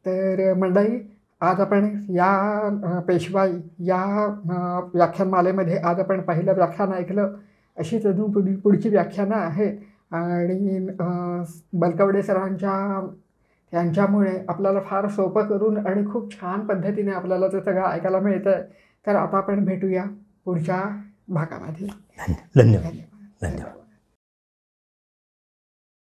तर मंडळी, आज आपण या पेशवाई या व्याख्यानमालेमध्ये आज आपण पहिलं व्याख्यान ऐकलं. अशीच अजून पुढची व्याख्यानं आहेत आणि बलकवडे सरांच्या यांच्यामुळे आपल्याला फार सोपं करून आणि खूप छान पद्धतीने आपल्याला ते सगळं ऐकायला मिळतं आहे. तर आता आपण भेटूया पुढच्या भागामध्ये. धन्यवाद. धन्यवाद.